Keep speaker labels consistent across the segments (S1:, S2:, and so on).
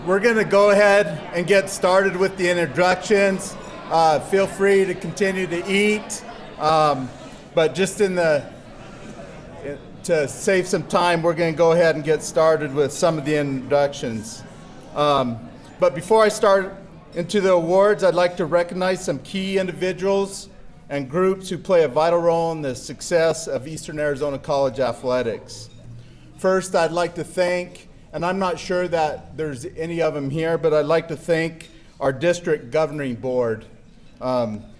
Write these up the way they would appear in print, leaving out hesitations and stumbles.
S1: We're going to go ahead and get started with the introductions. Feel free to continue to eat, but just to save some time, we're going to go ahead and get started with some of the introductions. But before I start into the awards, I'd like to recognize some key individuals and groups who play a vital role in the success of Eastern Arizona College athletics. First, I'd like to thank, and I'm not sure that there's any of them here, but I'd like to thank our district governing board.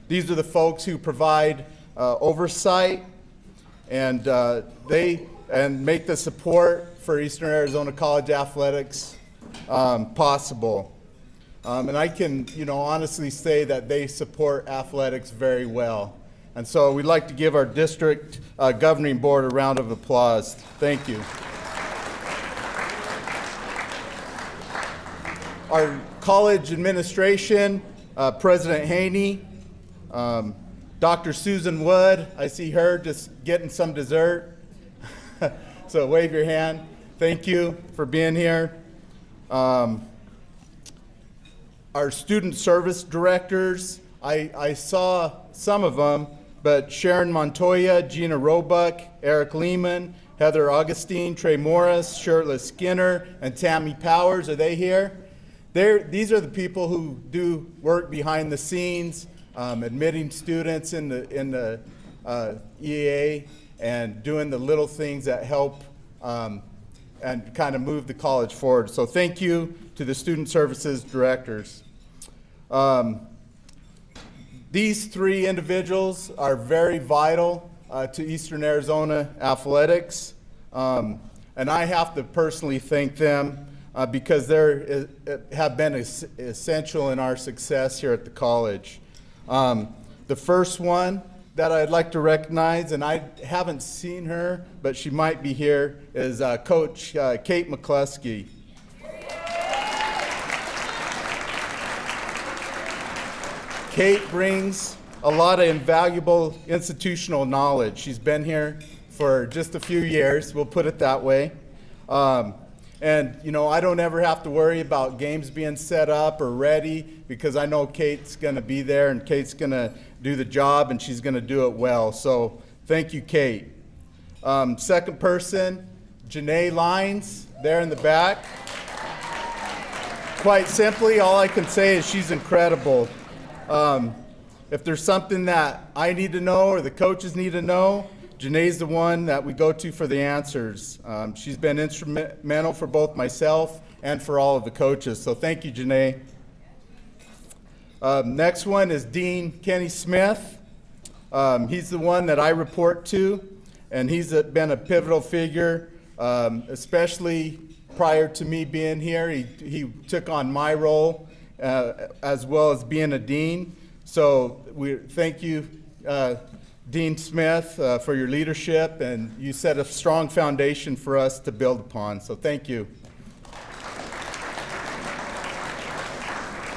S1: These are the folks who provide oversight and make the support for Eastern Arizona College athletics possible. And I can, honestly say that they support athletics very well. And so we'd like to give our district governing board a round of applause. Thank you. Our college administration, President Haney, Dr. Susan Wood, I see her just getting some dessert. So wave your hand. Thank you for being here. Our student service directors, I saw some of them, but Sharon Montoya, Gina Roebuck, Eric Lehman, Heather Augustine, Trey Morris, Shirley Skinner, and Tammy Powers, are they here? These are the people who do work behind the scenes, admitting students in the EAA and doing the little things that help and kind of move the college forward. So thank you to the student services directors. These three individuals are very vital to Eastern Arizona athletics, and I have to personally thank them because they have been essential in our success here at the college. The first one that I'd like to recognize, and I haven't seen her, but she might be here, is Coach Kate McCluskey. Kate brings a lot of invaluable institutional knowledge. She's been here for just a few years, we'll put it that way. And I don't ever have to worry about games being set up or ready because I know Kate's going to be there and Kate's going to do the job and she's going to do it well. So thank you, Kate. Second person, Janae Lines, there in the back. Quite simply, all I can say is she's incredible. If there's something that I need to know or the coaches need to know, Janae's the one that we go to for the answers. She's been instrumental for both myself and for all of the coaches. So thank you, Janae. Next one is Dean Kenny Smith. He's the one that I report to, and he's been a pivotal figure, especially prior to me being here. He took on my role as well as being a dean. So we thank you, Dean Smith, for your leadership, and you set a strong foundation for us to build upon. So thank you.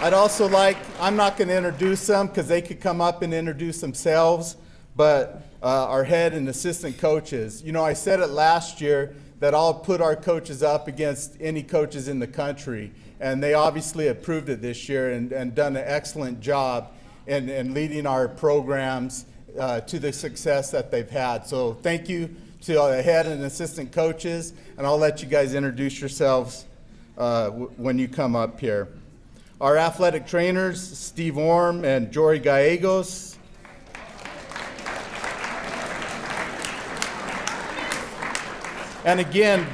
S1: I'd also I'm not going to introduce them because they could come up and introduce themselves, but our head and assistant coaches. I said it last year that I'll put our coaches up against any coaches in the country, and they obviously have proved it this year and done an excellent job in leading our programs to the success that they've had. So thank you to the head and assistant coaches, and I'll let you guys introduce yourselves when you come up here. Our athletic trainers, Steve Orm and Jory Gallegos. And again,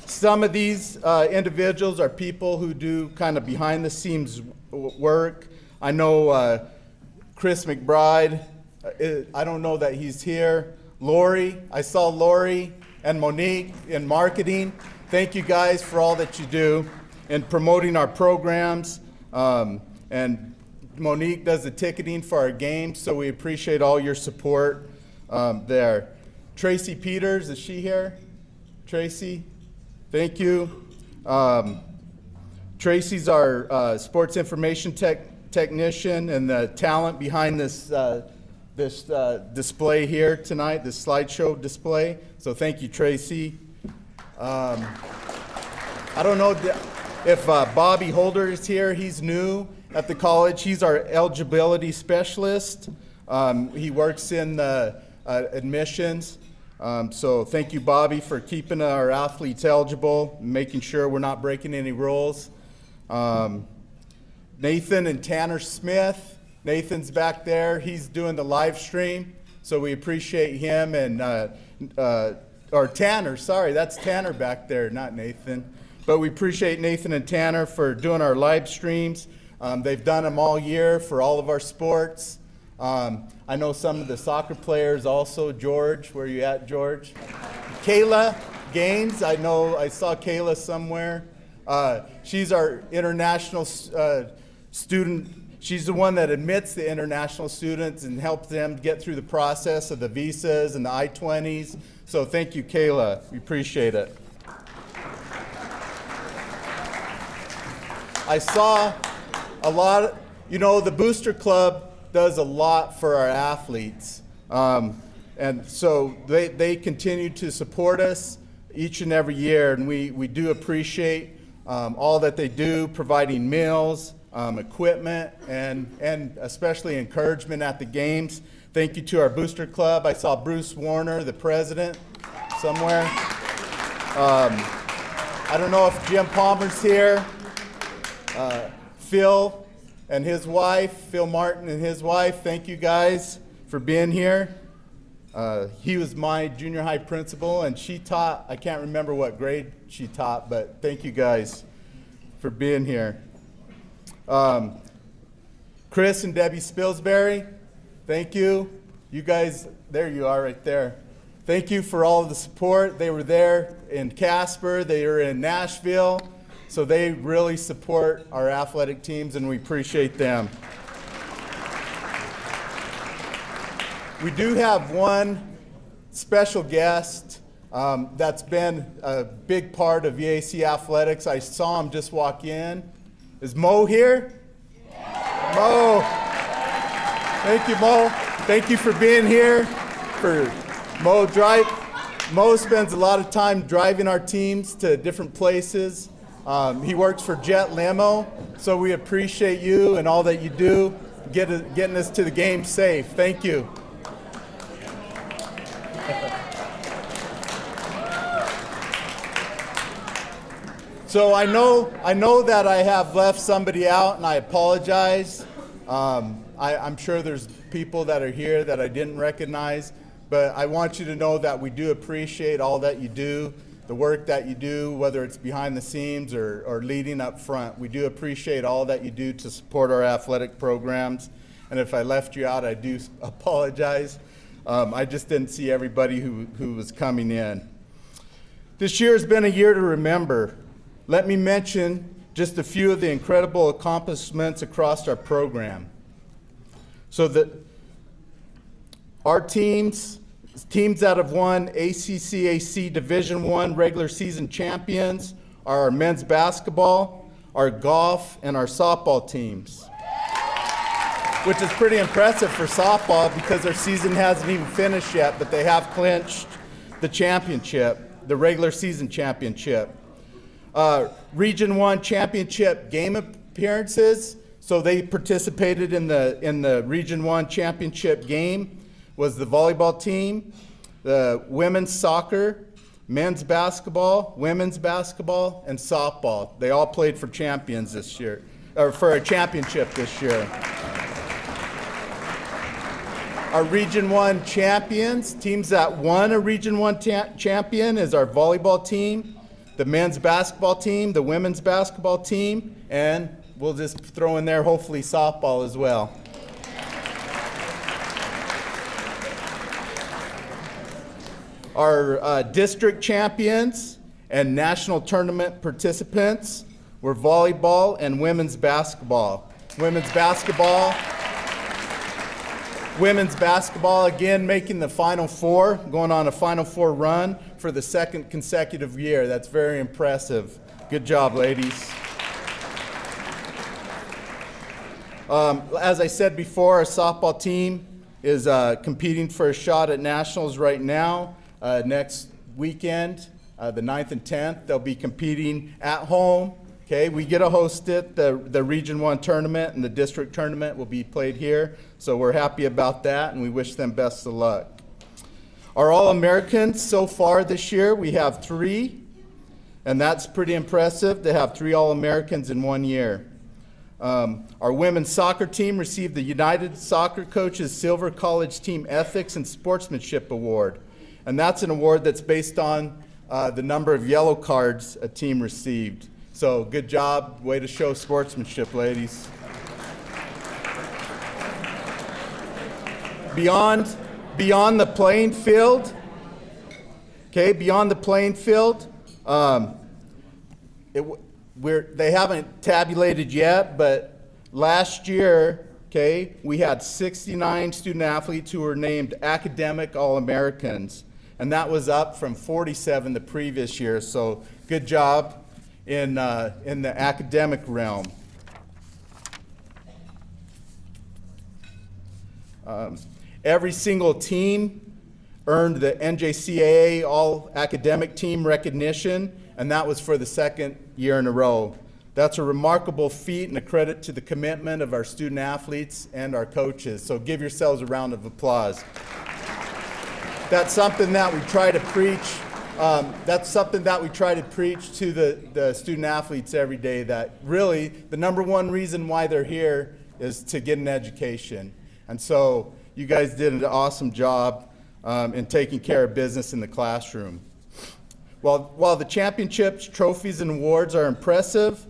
S1: some of these individuals are people who do kind of behind the scenes work. I know Chris McBride, I don't know that he's here. Lori, I saw Lori and Monique in marketing. Thank you guys for all that you do in promoting our programs. And Monique does the ticketing for our games, so we appreciate all your support there. Tracy Peters, is she here? Tracy, thank you. Tracy's our sports information technician and the talent behind this display here tonight, this slideshow display. So thank you, Tracy. I don't know, If Bobby Holder is here, he's new at the college. He's our eligibility specialist. He works in the admissions. So thank you, Bobby, for keeping our athletes eligible, making sure we're not breaking any rules. Nathan and Tanner Smith. Nathan's back there. He's doing the live stream, so we appreciate him. And or Tanner, sorry, that's Tanner back there, not Nathan. But we appreciate Nathan and Tanner for doing our live streams. They've done them all year for all of our sports. I know some of the soccer players also. George, where you at, George? Kayla Gaines, I saw Kayla somewhere. She's our international student. She's the one that admits the international students and helps them get through the process of the visas and the I-20s. So thank you, Kayla. We appreciate it. I saw a lot, the Booster Club does a lot for our athletes. And so they continue to support us each and every year, and we do appreciate all that they do, providing meals, equipment, and especially encouragement at the games. Thank you to our Booster Club. I saw Bruce Warner, the president, somewhere. I don't know if Jim Palmer's here. Phil and his wife, Phil Martin and his wife, thank you guys for being here. He was my junior high principal, and she taught, I can't remember what grade she taught, but thank you guys for being here. Chris and Debbie Spilsbury, thank you. You guys, there you are right there. Thank you for all of the support. They were there in Casper, they were in Nashville, so they really support our athletic teams, and we appreciate them. We do have one special guest that's been a big part of EAC athletics. I saw him just walk in. Is Mo here? Yeah. Mo. Thank you, Mo. Thank you for being here. Mo spends a lot of time driving our teams to different places. He works for Jet Limo, so we appreciate you and all that you do, getting us to the game safe. Thank you. So I know that I have left somebody out, and I apologize. I'm sure there's people that are here that I didn't recognize, but I want you to know that we do appreciate all that you do, the work that you do, whether it's behind the scenes or leading up front. We do appreciate all that you do to support our athletic programs. And if I left you out, I do apologize. I just didn't see everybody who was coming in. This year has been a year to remember. Let me mention just a few of the incredible accomplishments across our program. So that our teams that have won ACCAC Division I regular season champions are our men's basketball, our golf, and our softball teams, which is pretty impressive for softball because their season hasn't even finished yet, but they have clinched the championship, the regular season championship. Region 1 championship game appearances, so they participated in the Region 1 championship game, was the volleyball team, the women's soccer, men's basketball, women's basketball, and softball. They all played for champions this year, or for a championship this year. Our Region 1 champions, teams that won a Region 1 champion, is our volleyball team, the men's basketball team, the women's basketball team, and we'll just throw in there hopefully softball as well. Our district champions and national tournament participants were volleyball and women's basketball. Women's basketball again making the Final Four, going on a Final Four run for the second consecutive year. That's very impressive. Good job, ladies. As I said before, our softball team is competing for a shot at nationals right now. Next weekend, the 9th and 10th, they'll be competing at home Okay, we get to host it. The Region 1 tournament and the district tournament will be played here. So we're happy about that, and we wish them best of luck. Our All-Americans so far this year, we have 3, and that's pretty impressive to have 3 All-Americans in 1 year. Our women's soccer team received the United Soccer Coaches Silver College Team Ethics and Sportsmanship Award, and that's an award that's based on the number of yellow cards a team received. So good job, way to show sportsmanship, ladies. Beyond the playing field, okay, beyond the playing field, they haven't tabulated yet, but last year, okay, we had 69 student athletes who were named academic All-Americans, and that was up from 47 the previous year, so good job in the academic realm. Every single team earned the NJCAA All-Academic Team recognition, and that was for the 2nd year in a row. That's a remarkable feat and a credit to the commitment of our student athletes and our coaches, so give yourselves a round of applause. That's something that we try to preach. To the student athletes every day, that really the number one reason why they're here is to get an education. And so you guys did an awesome job in taking care of business in the classroom. While the championships, trophies, and awards are impressive,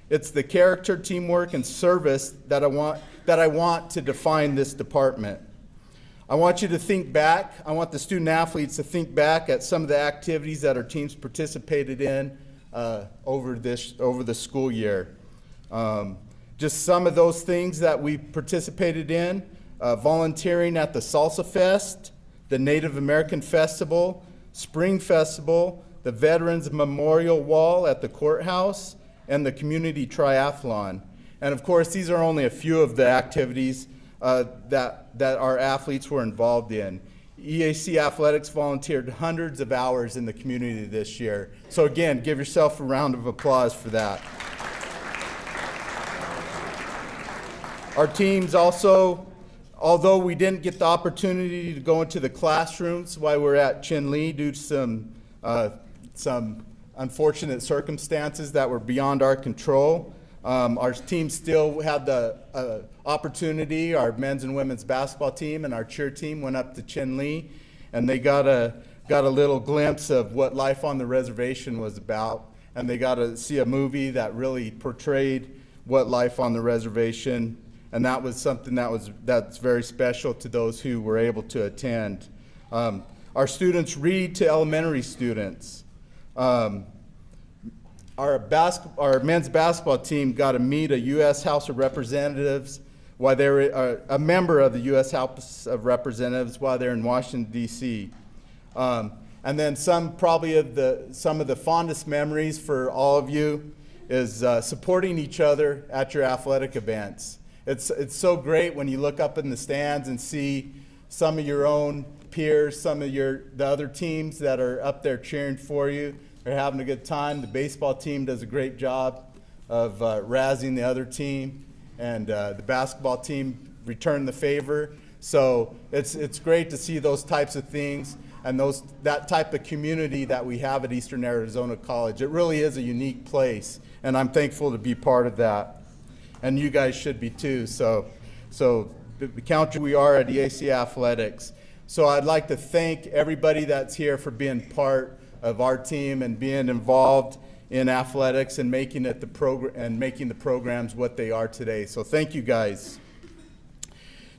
S1: it's the character, teamwork, and service that I want to define this department. I want you to think back. I want the student athletes to think back at some of the activities that our teams participated in over the school year. Just some of those things that we participated in: volunteering at the Salsa Fest, the Native American Festival, Spring Festival, the Veterans Memorial Wall at the courthouse, and the Community Triathlon. And of course, these are only a few of the activities that our athletes were involved in. EAC Athletics volunteered hundreds of hours in the community this year. So again, give yourself a round of applause for that. Our teams also, although we didn't get the opportunity to go into the classrooms while we were at Chin-Lee due to some unfortunate circumstances that were beyond our control, our team still had the opportunity. Our men's and women's basketball team and our cheer team went up to Chin-Lee, and they got a little glimpse of what life on the reservation was about, and they got to see a movie that really portrayed what life on the reservation, and that was something that's very special to those who were able to attend. Our students read to elementary students. Our men's basketball team got to meet a U.S. House of Representatives while they were a member of the U.S. House of Representatives while they're in Washington, D.C. And then some of the fondest memories for all of you is supporting each other at your athletic events. It's so great when you look up in the stands and see some of your own peers, some of the other teams that are up there cheering for you. They're having a good time. The baseball team does a great job of razzing the other team, and the basketball team returned the favor. So it's great to see those types of things and that type of community that we have at Eastern Arizona College. It really is a unique place, and I'm thankful to be part of that. And you guys should be too. So count we are at EAC Athletics. So I'd like to thank everybody that's here for being part of our team and being involved in athletics and making the programs what they are today. So thank you guys.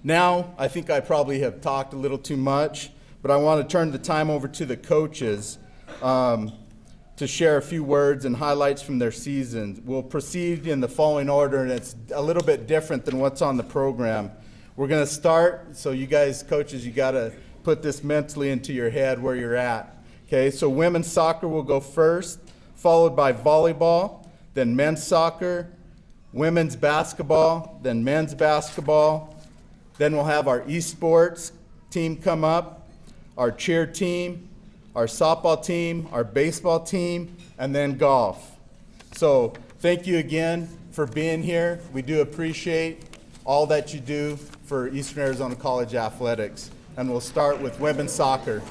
S1: Now, I think I probably have talked a little too much, but I want to turn the time over to the coaches to share a few words and highlights from their seasons. We'll proceed in the following order, and it's a little bit different than what's on the program. We're going to start, so you guys, coaches, you got to put this mentally into your head where you're at. Okay, so women's soccer will go first, followed by volleyball, then men's soccer, women's basketball, then men's basketball. Then we'll have our esports team come up, our cheer team, our softball team, our baseball team, and then golf. So Thank you again for being here. We do appreciate all that you do for Eastern Arizona College athletics. And we'll start with women's soccer.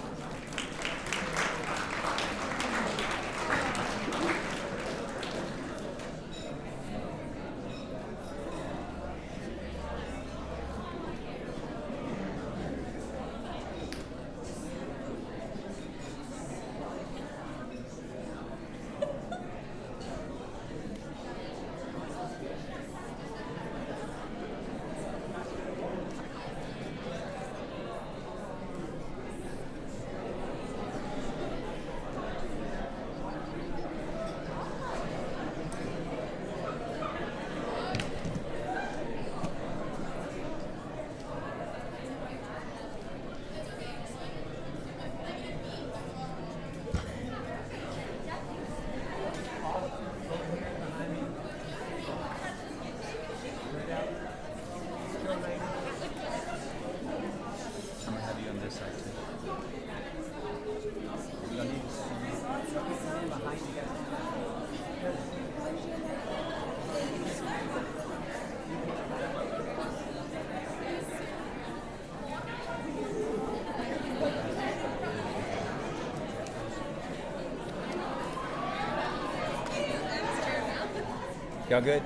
S2: Y'all good?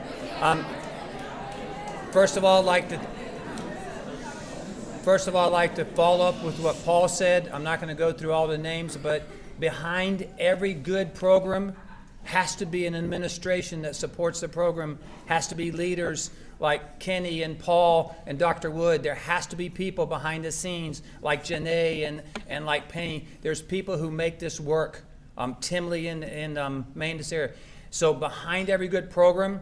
S2: First of all, I'd like to follow up with what Paul said. I'm not going to go through all the names, but behind every good program has to be an administration that supports the program, has to be leaders like Kenny and Paul and Dr. Wood. There has to be people behind the scenes like Janae and like Penny. There's people who make this work. Timley and Maine, this area. So behind every good program,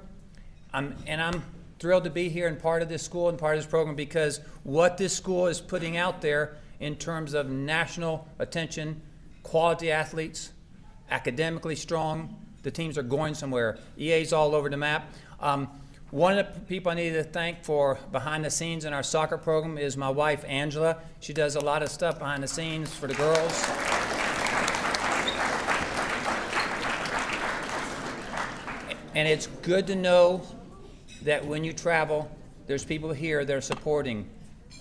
S2: I'm thrilled to be here and part of this school and part of this program, because what this school is putting out there in terms of national attention, quality athletes, academically strong, the teams are going somewhere. EA's all over the map. One of the people I need to thank for behind the scenes in our soccer program is my wife, Angela. She does a lot of stuff behind the scenes for the girls. And it's good to know that when you travel, there's people here that are supporting.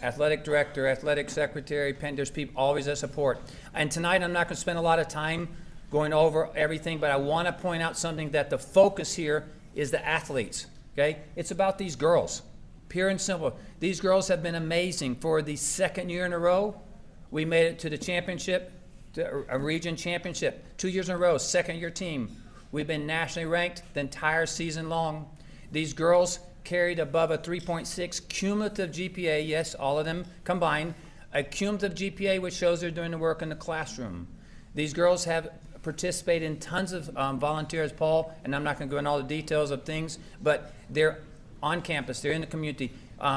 S2: Athletic director, athletic secretary, there's people always that support. And tonight I'm not going to spend a lot of time going over everything, but I want to point out something, that the focus here is the athletes, okay? It's about these girls, pure and simple. These girls have been amazing. For the second year in a row, we made it to the championship, to a region championship. 2 years in a row, second year team. We've been nationally ranked the entire season long. These girls carried above a 3.6 cumulative GPA, yes, all of them combined, a cumulative GPA which shows they're doing the work in the classroom. These girls have participated in tons of volunteers, Paul, and I'm not going to go into all the details of things, but they're on campus, they're in the community.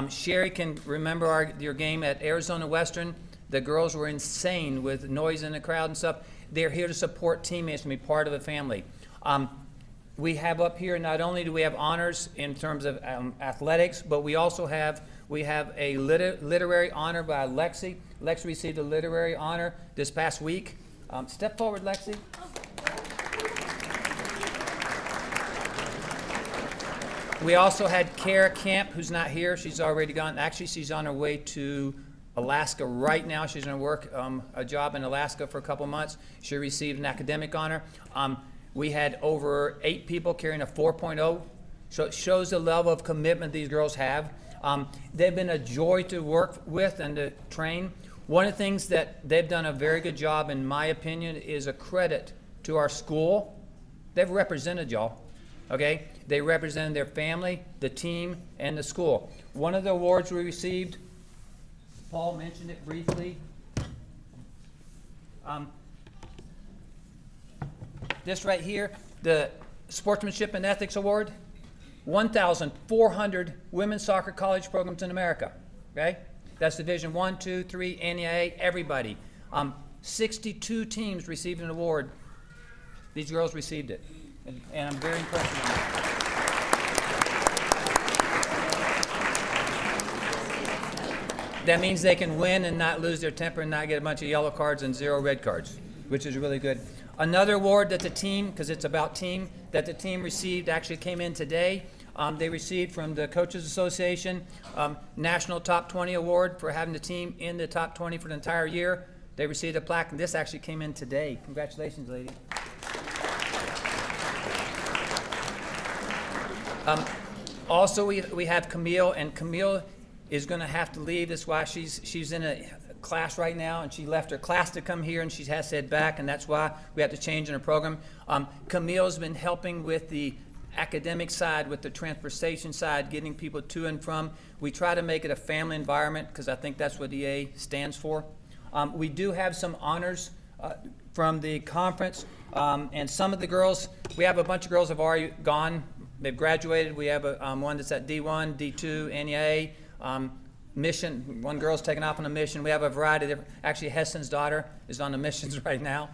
S2: Sherry can remember your game at Arizona Western. The girls were insane with noise in the crowd and stuff. They're here to support teammates and be part of the family. We have up here, not only do we have honors in terms of athletics, but we also have a literary honor by Lexi. Lexi received a literary honor this past week. Step forward, Lexi. We also had Kara Camp, who's not here. She's already gone. Actually, she's on her way to Alaska right now. She's going to work a job in Alaska for a couple months. She received an academic honor. We had over 8 people carrying a 4.0, so it shows the level of commitment these girls have. They've been a joy to work with and to train. One of the things that they've done a very good job, in my opinion, is a credit to our school. They've represented y'all, okay? They represented their family, the team, and the school. One of the awards we received, Paul mentioned it briefly. This right here, the Sportsmanship and Ethics Award, 1,400 women's soccer college programs in America, okay? That's Division 1, 2, 3, NAIA, everybody. 62 teams received an award. These girls received it, and I'm very impressed with them. That means they can win and not lose their temper and not get a bunch of yellow cards and 0 red cards, which is really good. Another award that the team, because it's about team, that the team received actually came in today. They received from the Coaches Association National Top 20 Award for having the team in the top 20 for the entire year. They received a plaque, and this actually came in today. Congratulations, lady. Also, we have Camille, and Camille is going to have to leave. That's why she's in a class right now, and she left her class to come here, and she has to head back, and that's why we have to change in her program. Camille's been helping with the academic side, with the transportation side, getting people to and from. We try to make it a family environment because I think that's what EA stands for. We do have some honors from the conference, and some of the girls, we have a bunch of girls have already gone. They've graduated. We have one that's at D1, D2, NEA, mission. One girl's taken off on a mission. We have a variety of, actually Heston's daughter is on the missions right now.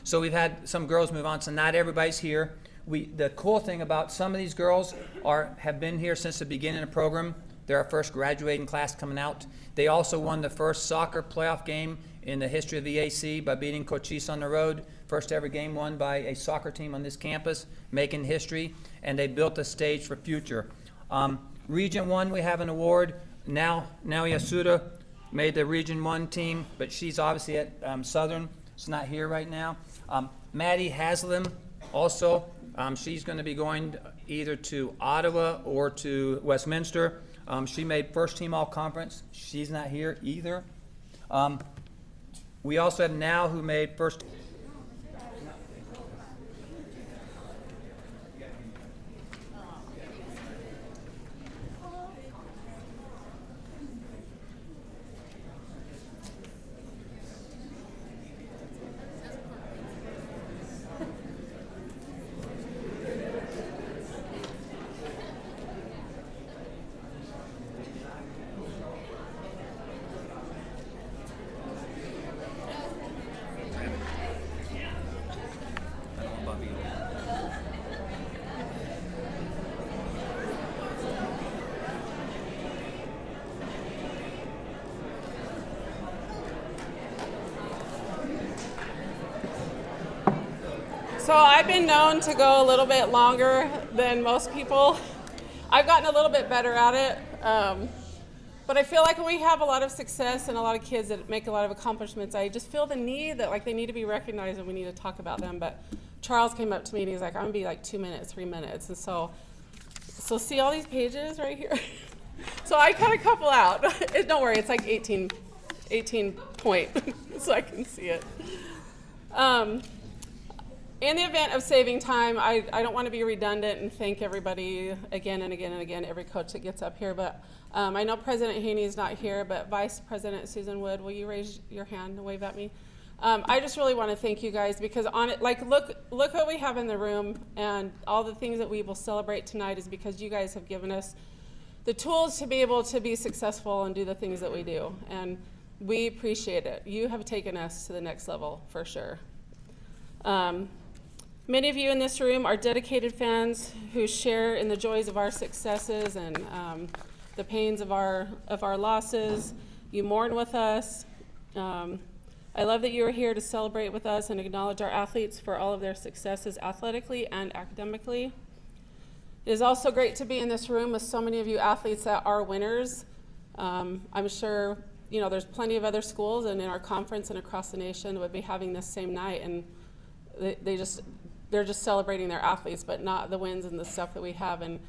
S2: So we've had some girls move on, so not everybody's here. The cool thing about some of these girls have been here since the beginning of the program. They're our first graduating class coming out. They also won the first soccer playoff game in the history of EAC by beating Cochise on the road. First ever game won by a soccer team on this campus, making history, and they built a stage for future. Region 1, we have an award. Now Yasuda made the Region 1 team, but she's obviously at Southern. She's not here right now. Maddie Haslam also, she's going to be going either to Ottawa or to Westminster. She made first team all conference. She's not here either. We also have Now, who made first.
S3: So I've been known to go a little bit longer than most people. I've gotten a little bit better at it, but I feel like when we have a lot of success and a lot of kids that make a lot of accomplishments, I just feel the need that they need to be recognized and we need to talk about them. But Charles came up to me and he's like, I'm gonna be like 2 minutes, 3 minutes. And so see all these pages right here? So I cut a couple out. Don't worry, it's like 18 point, so I can see it. In the event of saving time, I don't want to be redundant and thank everybody again and again and again, every coach that gets up here. But I know President Haney is not here, but Vice President Susan Wood, will you raise your hand and wave at me? I just really want to thank you guys because look what we have in the room, and all the things that we will celebrate tonight is because you guys have given us the tools to be able to be successful and do the things that we do. And we appreciate it. You have taken us to the next level for sure. Many of you in this room are dedicated fans who share in the joys of our successes and the pains of our losses. You mourn with us. I love that you are here to celebrate with us and acknowledge our athletes for all of their successes athletically and academically. It is also great to be in this room with so many of you athletes that are winners. I'm sure there's plenty of other schools and in our conference and across the nation would be having this same night, and they're just celebrating their athletes, but not the wins and the stuff that we have. And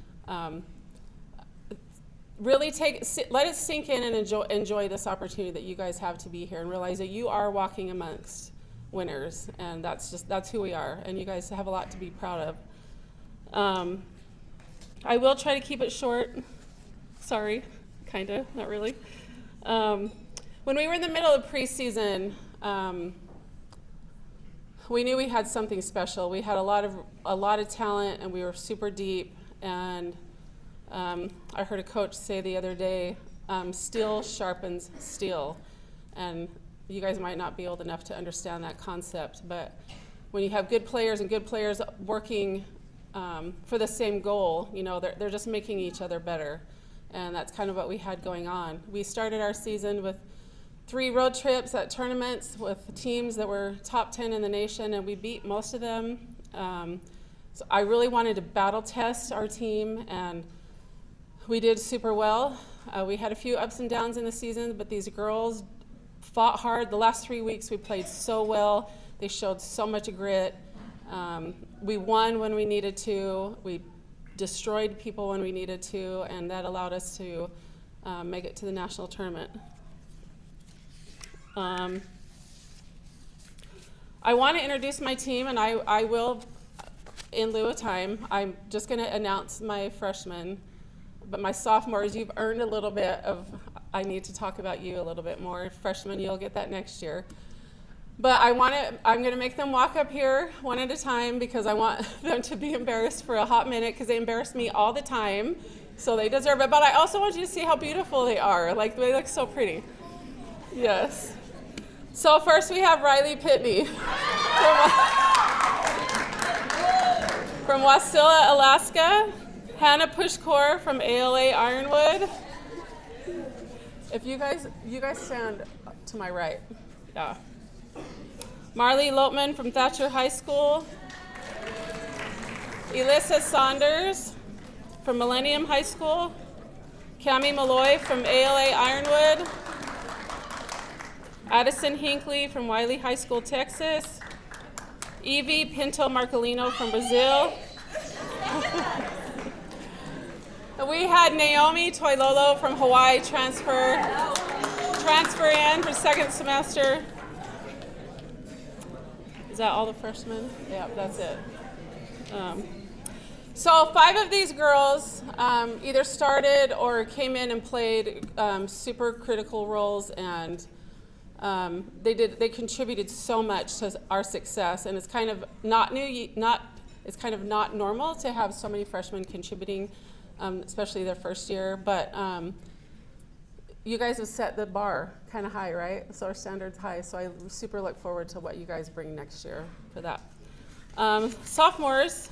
S3: really let it sink in and enjoy this opportunity that you guys have to be here and realize that you are walking amongst winners, and that's who we are, and you guys have a lot to be proud of. I will try to keep it short. Sorry, kind of, not really. When we were in the middle of preseason, we knew we had something special. We had a lot of talent, and we were super deep. And I heard a coach say the other day, steel sharpens steel. And you guys might not be old enough to understand that concept, but when you have good players and good players working for the same goal, they're just making each other better. And that's kind of what we had going on. We started our season with 3 road trips at tournaments with teams that were top 10 in the nation, and we beat most of them. So I really wanted to battle test our team, and we did super well. We had a few ups and downs in the season, but these girls fought hard. The last 3 weeks we played so well. They showed so much grit. We won when we needed to. We destroyed people when we needed to, and that allowed us to make it to the national tournament. I want to introduce my team, and I will, in lieu of time. I'm just going to announce my freshmen. But my sophomores, you've earned a little bit of, I need to talk about you a little bit more. Freshmen, you'll get that next year. But I'm going to make them walk up here one at a time because I want them to be embarrassed for a hot minute because they embarrass me all the time. So they deserve it. But I also want you to see how beautiful they are. Like, they look so pretty. Yes. So first we have Riley Pitney from Wasilla, Alaska. Hannah Pushkor from ALA Ironwood. If you guys stand to my right. Yeah. Marley Lotman from Thatcher High School. Elissa Saunders from Millennium High School. Cami Malloy from ALA Ironwood. Addison Hinckley from Wiley High School, Texas. Evie Pinto Marcolino from Brazil. We had Naomi Toilolo from Hawaii transfer in for second semester. Is that all the freshmen? Yeah, that's it. So 5 of these girls either started or came in and played super critical roles, and they contributed so much to our success. And it's kind of not normal to have so many freshmen contributing. Especially their first year, but you guys have set the bar kind of high, right? So our standard's high, so I super look forward to what you guys bring next year for that. Sophomores,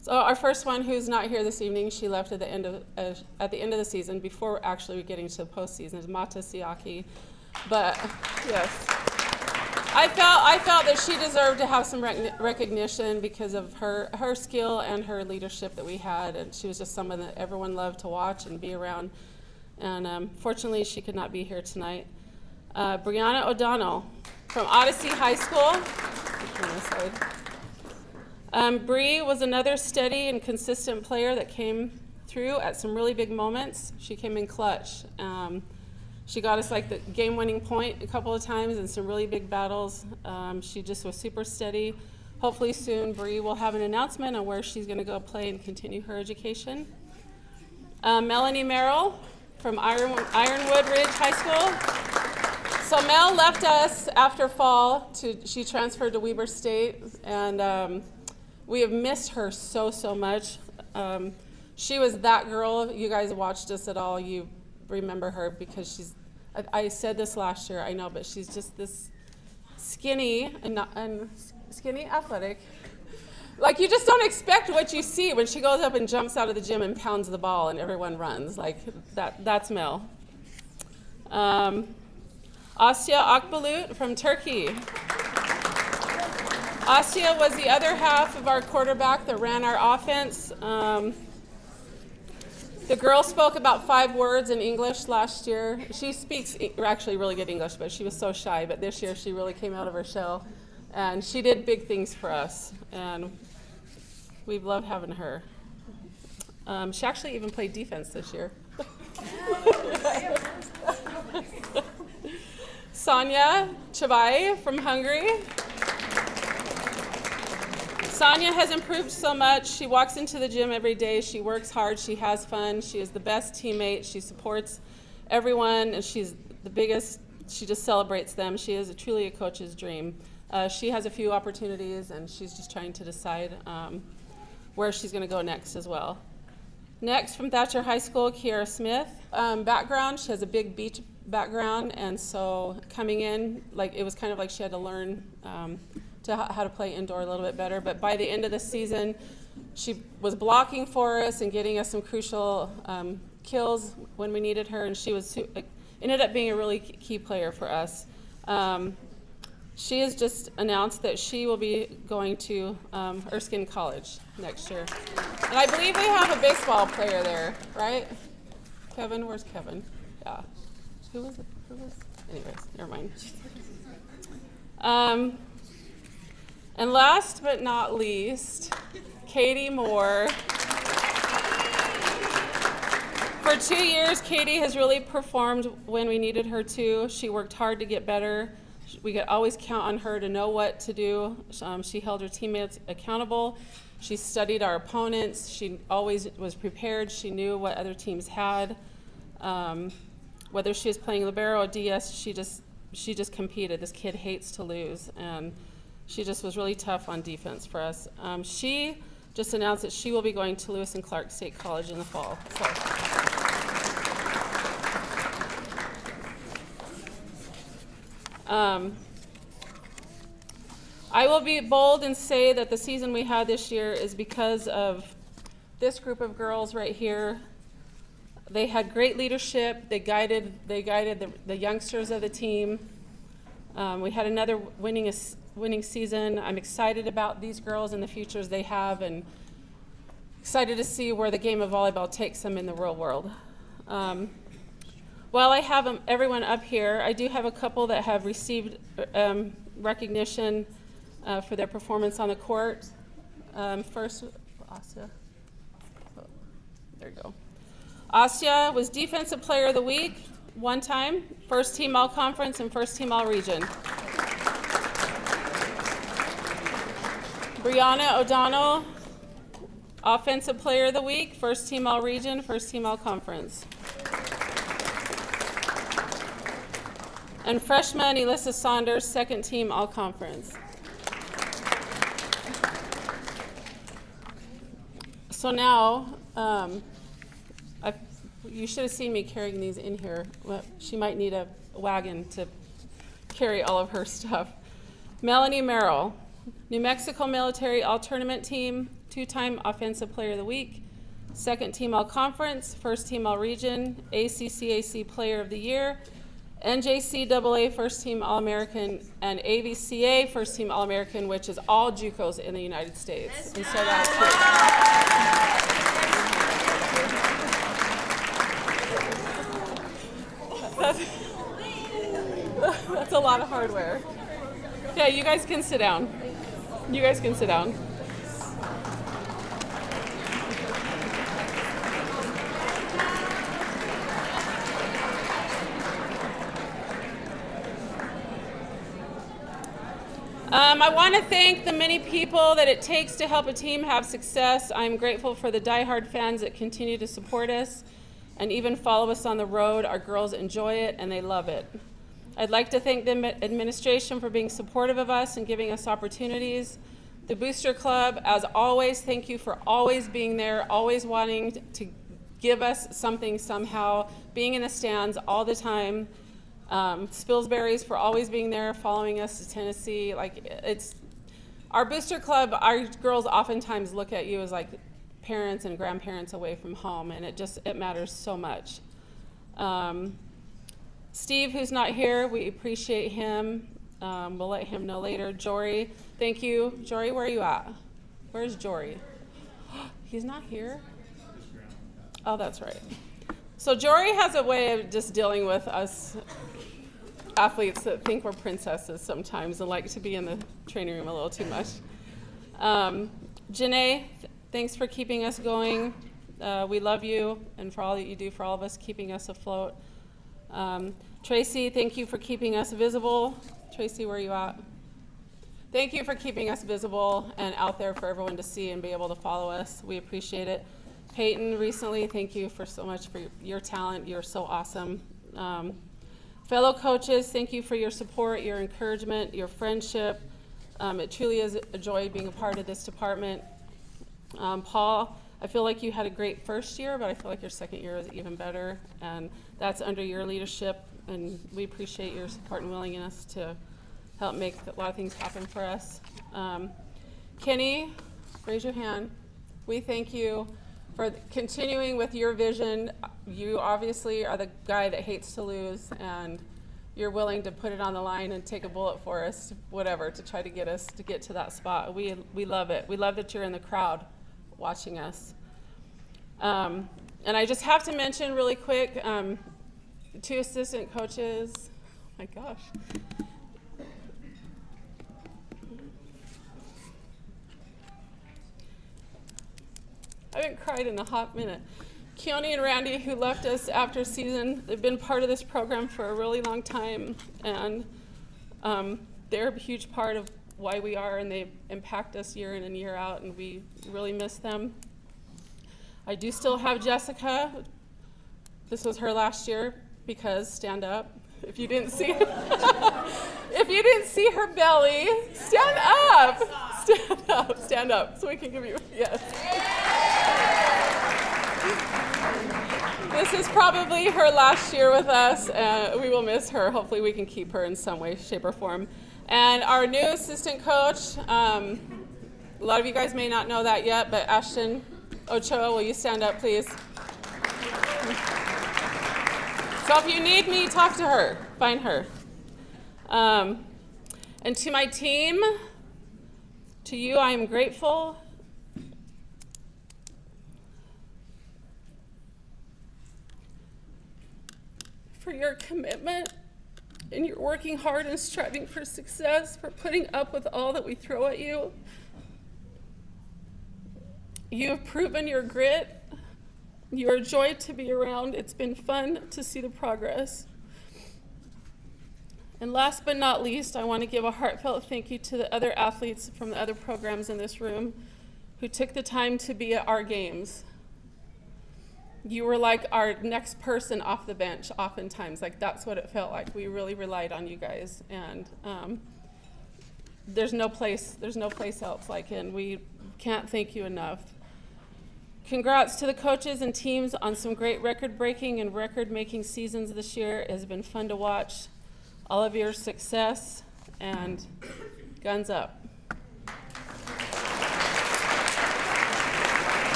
S3: so our first one who's not here this evening, she left at the end of the season before actually getting to the postseason, is Mata Siaki, but yes. I felt that she deserved to have some recognition because of her skill and her leadership that we had, and she was just someone that everyone loved to watch and be around. And fortunately, she could not be here tonight. Brianna O'Donnell from Odyssey High School. Bree was another steady and consistent player that came through at some really big moments. She came in clutch. She got us like the game-winning point a couple of times in some really big battles. She just was super steady. Hopefully soon Bree will have an announcement on where she's going to go play and continue her education. Melanie Merrill from Ironwood Ridge High School. So Mel left us after fall. She transferred to Weber State, and we have missed her so much. She was that girl. You guys watched us at all. You remember her because she's, I said this last year, I know, but she's just this skinny and skinny athletic. Like, you just don't expect what you see when she goes up and jumps out of the gym and pounds the ball and everyone runs. Like, that's Mel. Asya Akbalut from Turkey. Asya was the other half of our quarterback that ran our offense. The girl spoke about 5 words in English last year. She speaks actually really good English, but she was so shy. But this year she really came out of her shell. And she did big things for us. And we've loved having her. She actually even played defense this year. Sonia Chabai from Hungary. Sonia has improved so much. She walks into the gym every day. She works hard. She has fun. She is the best teammate. She supports everyone, and she's the biggest. She just celebrates them. She is truly a coach's dream. She has a few opportunities, and she's just trying to decide where she's going to go next as well. Next, from Thatcher High School, Kiara Smith. Background, she has a big beach background, and so coming in, like, it was kind of like she had to learn how to play indoor a little bit better. But by the end of the season, she was blocking for us and getting us some crucial kills when we needed her, and she was ended up being a really key player for us. She has just announced that she will be going to Erskine College next year. And I believe we have a baseball player there, right? Kevin, where's Kevin? Yeah. Who was it? Anyways, never mind. And last but not least, Katie Moore. For 2 years, Katie has really performed when we needed her to. She worked hard to get better. We could always count on her to know what to do. She held her teammates accountable. She studied our opponents. She always was prepared. She knew what other teams had. Whether she was playing libero or DS, she just competed. This kid hates to lose, and she just was really tough on defense for us. She just announced that she will be going to Lewis and Clark State College in the fall. I will be bold and say that the season we had this year is because of this group of girls right here. They had great leadership. They guided the youngsters of the team. We had another winning season. I'm excited about these girls and the futures they have, and excited to see where the game of volleyball takes them in the real world. While I have everyone up here, I do have a couple that have received recognition for their performance on the court. First, Asya. Oh, there you go. Asya was Defensive Player of the Week one time, first team all-conference and first team all-region. Brianna O'Donnell, Offensive Player of the Week, first team all-region, first team all-conference. And freshman Elissa Saunders, second team all-conference. So now, you should have seen me carrying these in here. Well, she might need a wagon to carry all of her stuff. Melanie Merrill, New Mexico Military All-Tournament Team, two-time Offensive Player of the Week, second team all-conference, first team all-region, ACCAC Player of the Year, NJCAA First Team All-American, and AVCA First Team All-American, which is all JUCOs in the United States. And so that's that's a lot of hardware. Yeah, you guys can sit down. You guys can sit down. I want to thank the many people that it takes to help a team have success. I'm grateful for the diehard fans that continue to support us and even follow us on the road. Our girls enjoy it and they love it. I'd like to thank the administration for being supportive of us and giving us opportunities. The Booster Club, as always, thank you for always being there, always wanting to give us something somehow, being in the stands all the time. Spilsbury's for always being there, following us to Tennessee. Like, it's our Booster Club. Our girls oftentimes look at you as like parents and grandparents away from home, and it matters so much. Steve, who's not here, we appreciate him. We'll let him know later. Jory, thank you. Jory, where are you at? Where's Jory? He's not here? Oh, that's right. So Jory has a way of just dealing with us athletes that think we're princesses sometimes and like to be in the training room a little too much. Janae, thanks for keeping us going. We love you and for all that you do for all of us, keeping us afloat. Tracy, thank you for keeping us visible. Tracy, where are you at? Thank you for keeping us visible and out there for everyone to see and be able to follow us. We appreciate it. Peyton, recently, thank you for so much for your talent. You're so awesome. Fellow coaches, thank you for your support, your encouragement, your friendship. It truly is a joy being a part of this department. Paul, I feel like you had a great first year, but I feel like your second year is even better, and that's under your leadership, and we appreciate your support and willingness to help make a lot of things happen for us. Kenny, raise your hand. We thank you. for continuing with your vision. You obviously are the guy that hates to lose, and you're willing to put it on the line and take a bullet for us, whatever, to try to get us to get to that spot. We love it. We love that you're in the crowd watching us. And I just have to mention really quick, 2 assistant coaches. Oh my gosh. I haven't cried in a hot minute. Keone and Randy, who left us after season, they've been part of this program for a really long time, and they're a huge part of why we are, and they impact us year in and year out, and we really miss them. I do still have Jessica. This was her last year, because stand up. If you didn't see if you didn't see her belly, stand up. Stand up, stand up, so we can give you, yes. This is probably her last year with us. We will miss her. Hopefully we can keep her in some way, shape, or form. And our new assistant coach, a lot of you guys may not know that yet, but Ashton Ochoa, will you stand up, please? So if you need me, talk to her, find her. And to my team, to you, I am grateful. For your commitment, and you're working hard and striving for success, for putting up with all that we throw at you. You have proven your grit. You're a joy to be around. It's been fun to see the progress. And last but not least, I want to give a heartfelt thank you to the other athletes from the other programs in this room who took the time to be at our games. You were like our next person off the bench oftentimes. Like, that's what it felt like. We really relied on you guys, and there's no place else like it, and we can't thank you enough. Congrats to the coaches and teams on some great record-breaking and record-making seasons this year. It has been fun to watch all of your success, and guns up.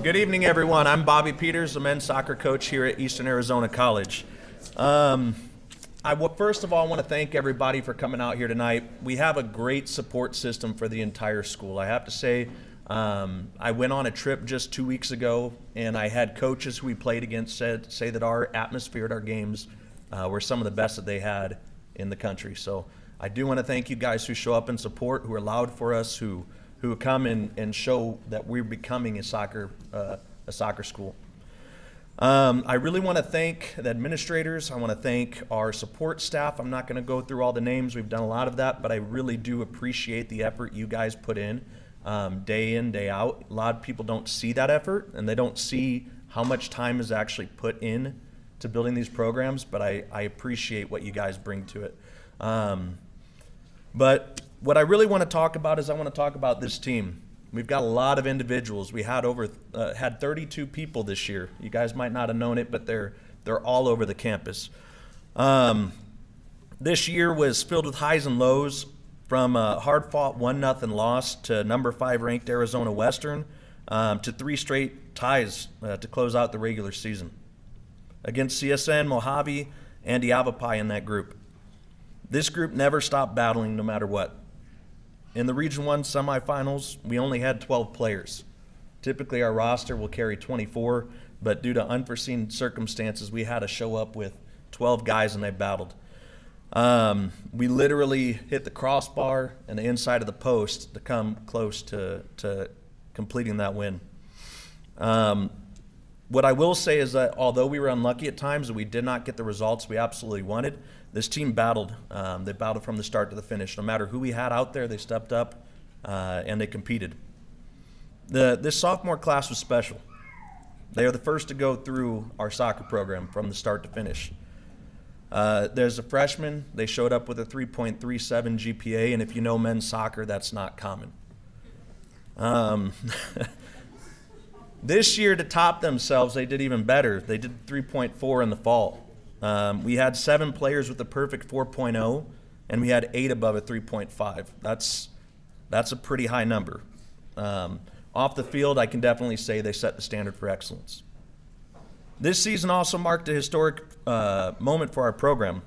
S4: Good evening, everyone. I'm Bobby Peters, the men's soccer coach here at Eastern Arizona College. First of all, I want to thank everybody for coming out here tonight. We have a great support system for the entire school. I have to say, I went on a trip just 2 weeks ago, and I had coaches who we played against say that our atmosphere at our games were some of the best that they had in the country. So I do want to thank you guys who show up and support, who are loud for us, who come and show that we're becoming a soccer school. I really want to thank the administrators. I want to thank our support staff. I'm not going to go through all the names. We've done a lot of that, but I really do appreciate the effort you guys put in, day out. A lot of people don't see that effort, and they don't see how much time is actually put in to building these programs, but I appreciate what you guys bring to it. But what I really want to talk about is I want to talk about this team. We've got a lot of individuals. We had had 32 people this year. You guys might not have known it, but they're all over the campus. This year was filled with highs and lows, from a hard-fought 1-0 loss to number 5 ranked Arizona Western, to 3 straight ties to close out the regular season against CSN, Mojave, and Yavapai in that group. This group never stopped battling no matter what. In the Region 1 semifinals, we only had 12 players. Typically, our roster will carry 24, but due to unforeseen circumstances, we had to show up with 12 guys, and they battled. We literally hit the crossbar and the inside of the post to come close to completing that win. What I will say is that although we were unlucky at times and we did not get the results we absolutely wanted, this team battled. They battled from the start to the finish. No matter who we had out there, they stepped up and they competed. This sophomore class was special. They are the first to go through our soccer program from the start to finish. There's a freshman. They showed up with a 3.37 GPA, and if you know men's soccer, that's not common. This year, to top themselves, they did even better. They did 3.4 in the fall. We had 7 players with a perfect 4.0, and we had 8 above a 3.5. That's a pretty high number. Off the field, I can definitely say they set the standard for excellence. This season also marked a historic moment for our program.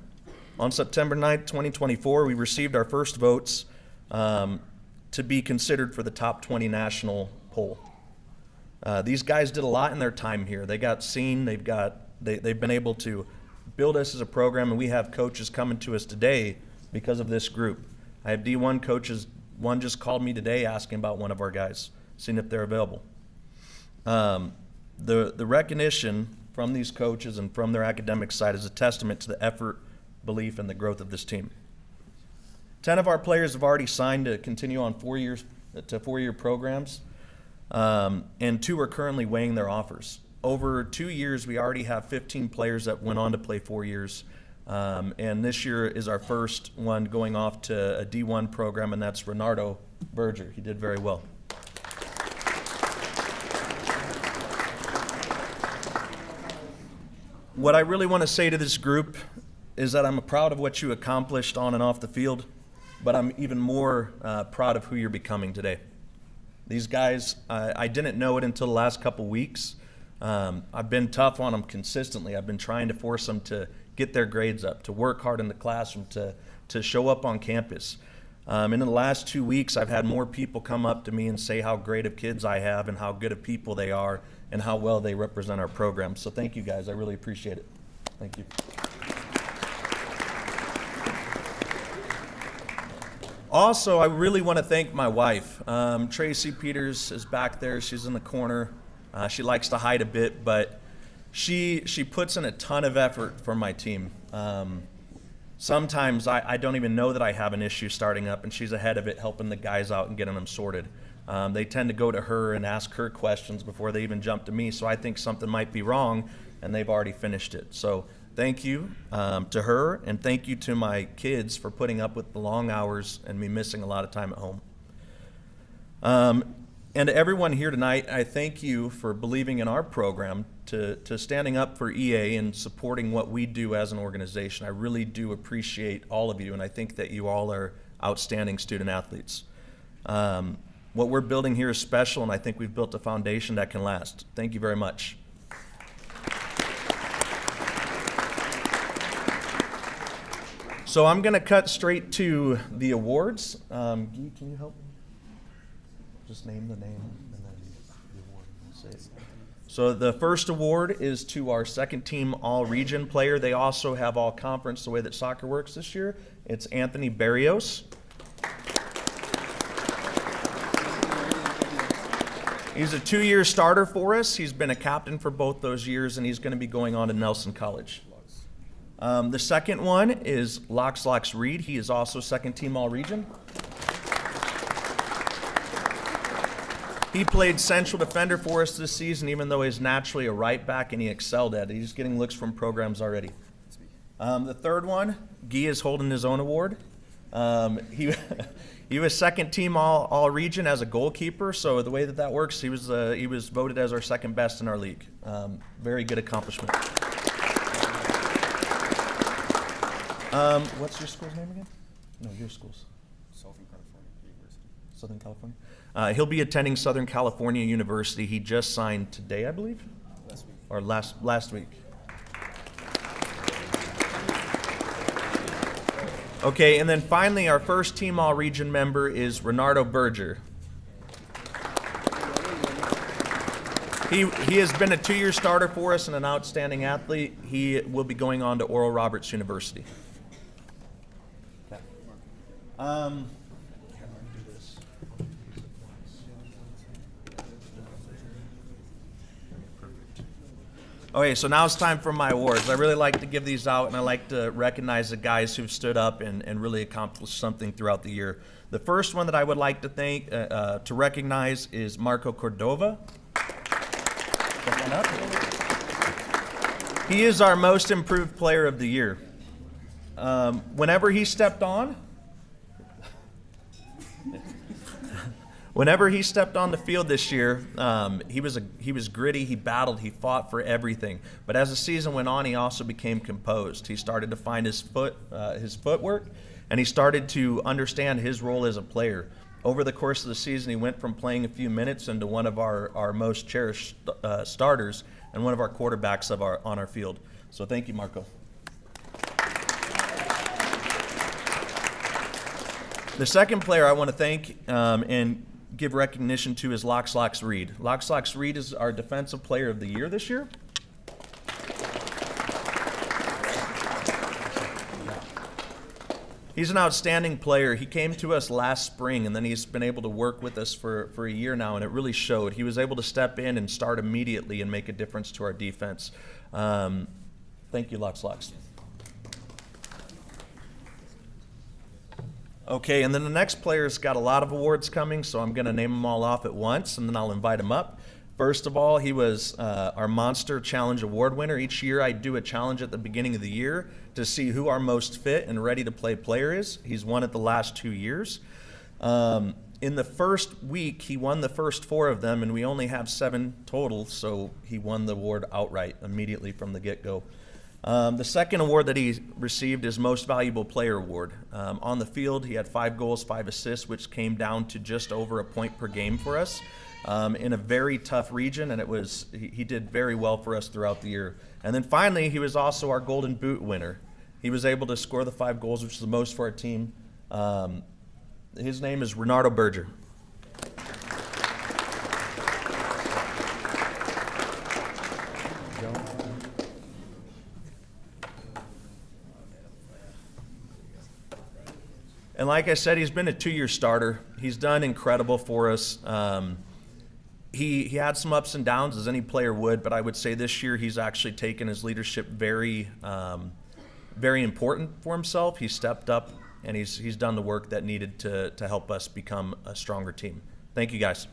S4: On September 9th, 2024, we received our first votes to be considered for the top 20 national poll. These guys did a lot in their time here. They got seen. They've been able to build us as a program, and we have coaches coming to us today because of this group. I have D1 coaches. One just called me today asking about one of our guys, seeing if they're available. The recognition from these coaches and from their academic side is a testament to the effort, belief, and the growth of this team. 10 of our players have already signed to continue on 4-year programs. And 2 are currently weighing their offers. Over 2 years, we already have 15 players that went on to play 4 years. And this year is our first one going off to a D1 program, and that's Renardo Berger. He did very well. What I really want to say to this group is that I'm proud of what you accomplished on and off the field, but I'm even more proud of who you're becoming today. These guys, I didn't know it until the last couple weeks. I've been tough on them consistently. I've been trying to force them to get their grades up, to work hard in the classroom, to show up on campus. And in the last 2 weeks, I've had more people come up to me and say how great of kids I have and how good of people they are and how well they represent our program. So thank you guys. I really appreciate it. Thank you. Also, I really want to thank my wife. Tracy Peters is back there. She's in the corner. She likes to hide a bit, but she puts in a ton of effort for my team. Sometimes I don't even know that I have an issue starting up, and she's ahead of it, helping the guys out and getting them sorted. They tend to go to her and ask her questions before they even jump to me, so I think something might be wrong, and they've already finished it. So thank you to her, and thank you to my kids for putting up with the long hours and me missing a lot of time at home. And to everyone here tonight, I thank you for believing in our program, to standing up for EA and supporting what we do as an organization. I really do appreciate all of you, and I think that you all are outstanding student athletes. What we're building here is special, and I think we've built a foundation that can last. Thank you very much. So I'm going to cut straight to the awards. Guy, can you help me? Just name the name and then the award. Say it. So the first award is to our second team all-region player. They also have all-conference the way that soccer works this year. It's Anthony Barrios. He's a 2-year starter for us. He's been a captain for both those years, and he's going to be going on to Nelson College. The second one is Lox Reed. He is also second team all-region. He played central defender for us this season, even though he's naturally a right back and he excelled at it. He's getting looks from programs already. The third one, Guy is holding his own award. He was second team all region as a goalkeeper. So the way that works, he was voted as our second best in our league. Very good accomplishment. What's your school's name again? No, your school's.
S5: Southern California University.
S4: Southern California. He'll be attending Southern California University. He just signed today, I believe,
S5: Last week.
S4: or last week. Okay, and then finally, our first team all-region member is Renardo Berger. He has been a 2-year starter for us and an outstanding athlete. He will be going on to Oral Roberts University. Okay, so now it's time for my awards. I really like to give these out, and I like to recognize the guys who've stood up and really accomplished something throughout the year. The first one that I would like to to recognize is Marco Cordova. Come on up. He is our most improved player of the year. Whenever he stepped on the field this year, he was gritty, he battled, he fought for everything. But as the season went on, he also became composed. He started to find his footwork, and he started to understand his role as a player. Over the course of the season, he went from playing a few minutes into one of our most cherished starters and one of our quarterbacks on our field. So thank you, Marco. The second player I want to thank and give recognition to is Lox Reed. Lox Reed is our Defensive Player of the Year this year. He's an outstanding player. He came to us last spring, and then he's been able to work with us for a year now, and it really showed. He was able to step in and start immediately and make a difference to our defense. Thank you, Lox. Okay, and then the next player's got a lot of awards coming, so I'm going to name them all off at once, and then I'll invite him up. First of all, he was our Monster Challenge Award winner. Each year I do a challenge at the beginning of the year to see who our most fit and ready to play player is. He's won it the last 2 years. In the first week, he won the first 4 of them, and we only have 7 total, so he won the award outright immediately from the get-go. The second award that he received is Most Valuable Player Award. On the field, he had 5 goals, 5 assists, which came down to just over a point per game for us in a very tough region, and he did very well for us throughout the year. And then finally, he was also our Golden Boot winner. He was able to score the 5 goals, which is the most for our team. His name is Renato Berger. And like I said, he's been a 2-year starter. He's done incredible for us. He had some ups and downs, as any player would, but I would say this year he's actually taken his leadership very important for himself. He stepped up, and he's done the work that needed to help us become a stronger team. Thank you, guys.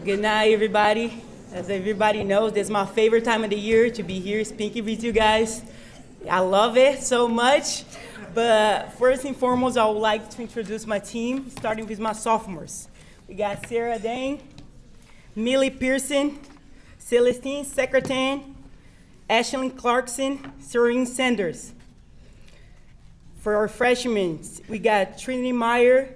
S6: Good night, everybody. As everybody knows, this is my favorite time of the year to be here speaking with you guys. I love it so much. But first and foremost, I would like to introduce my team, starting with my sophomores. We got Sarah Dang, Millie Pearson, Celestine Secretan, Ashlyn Clarkson, Serene Sanders. For our freshmen, we got Trinity Meyer,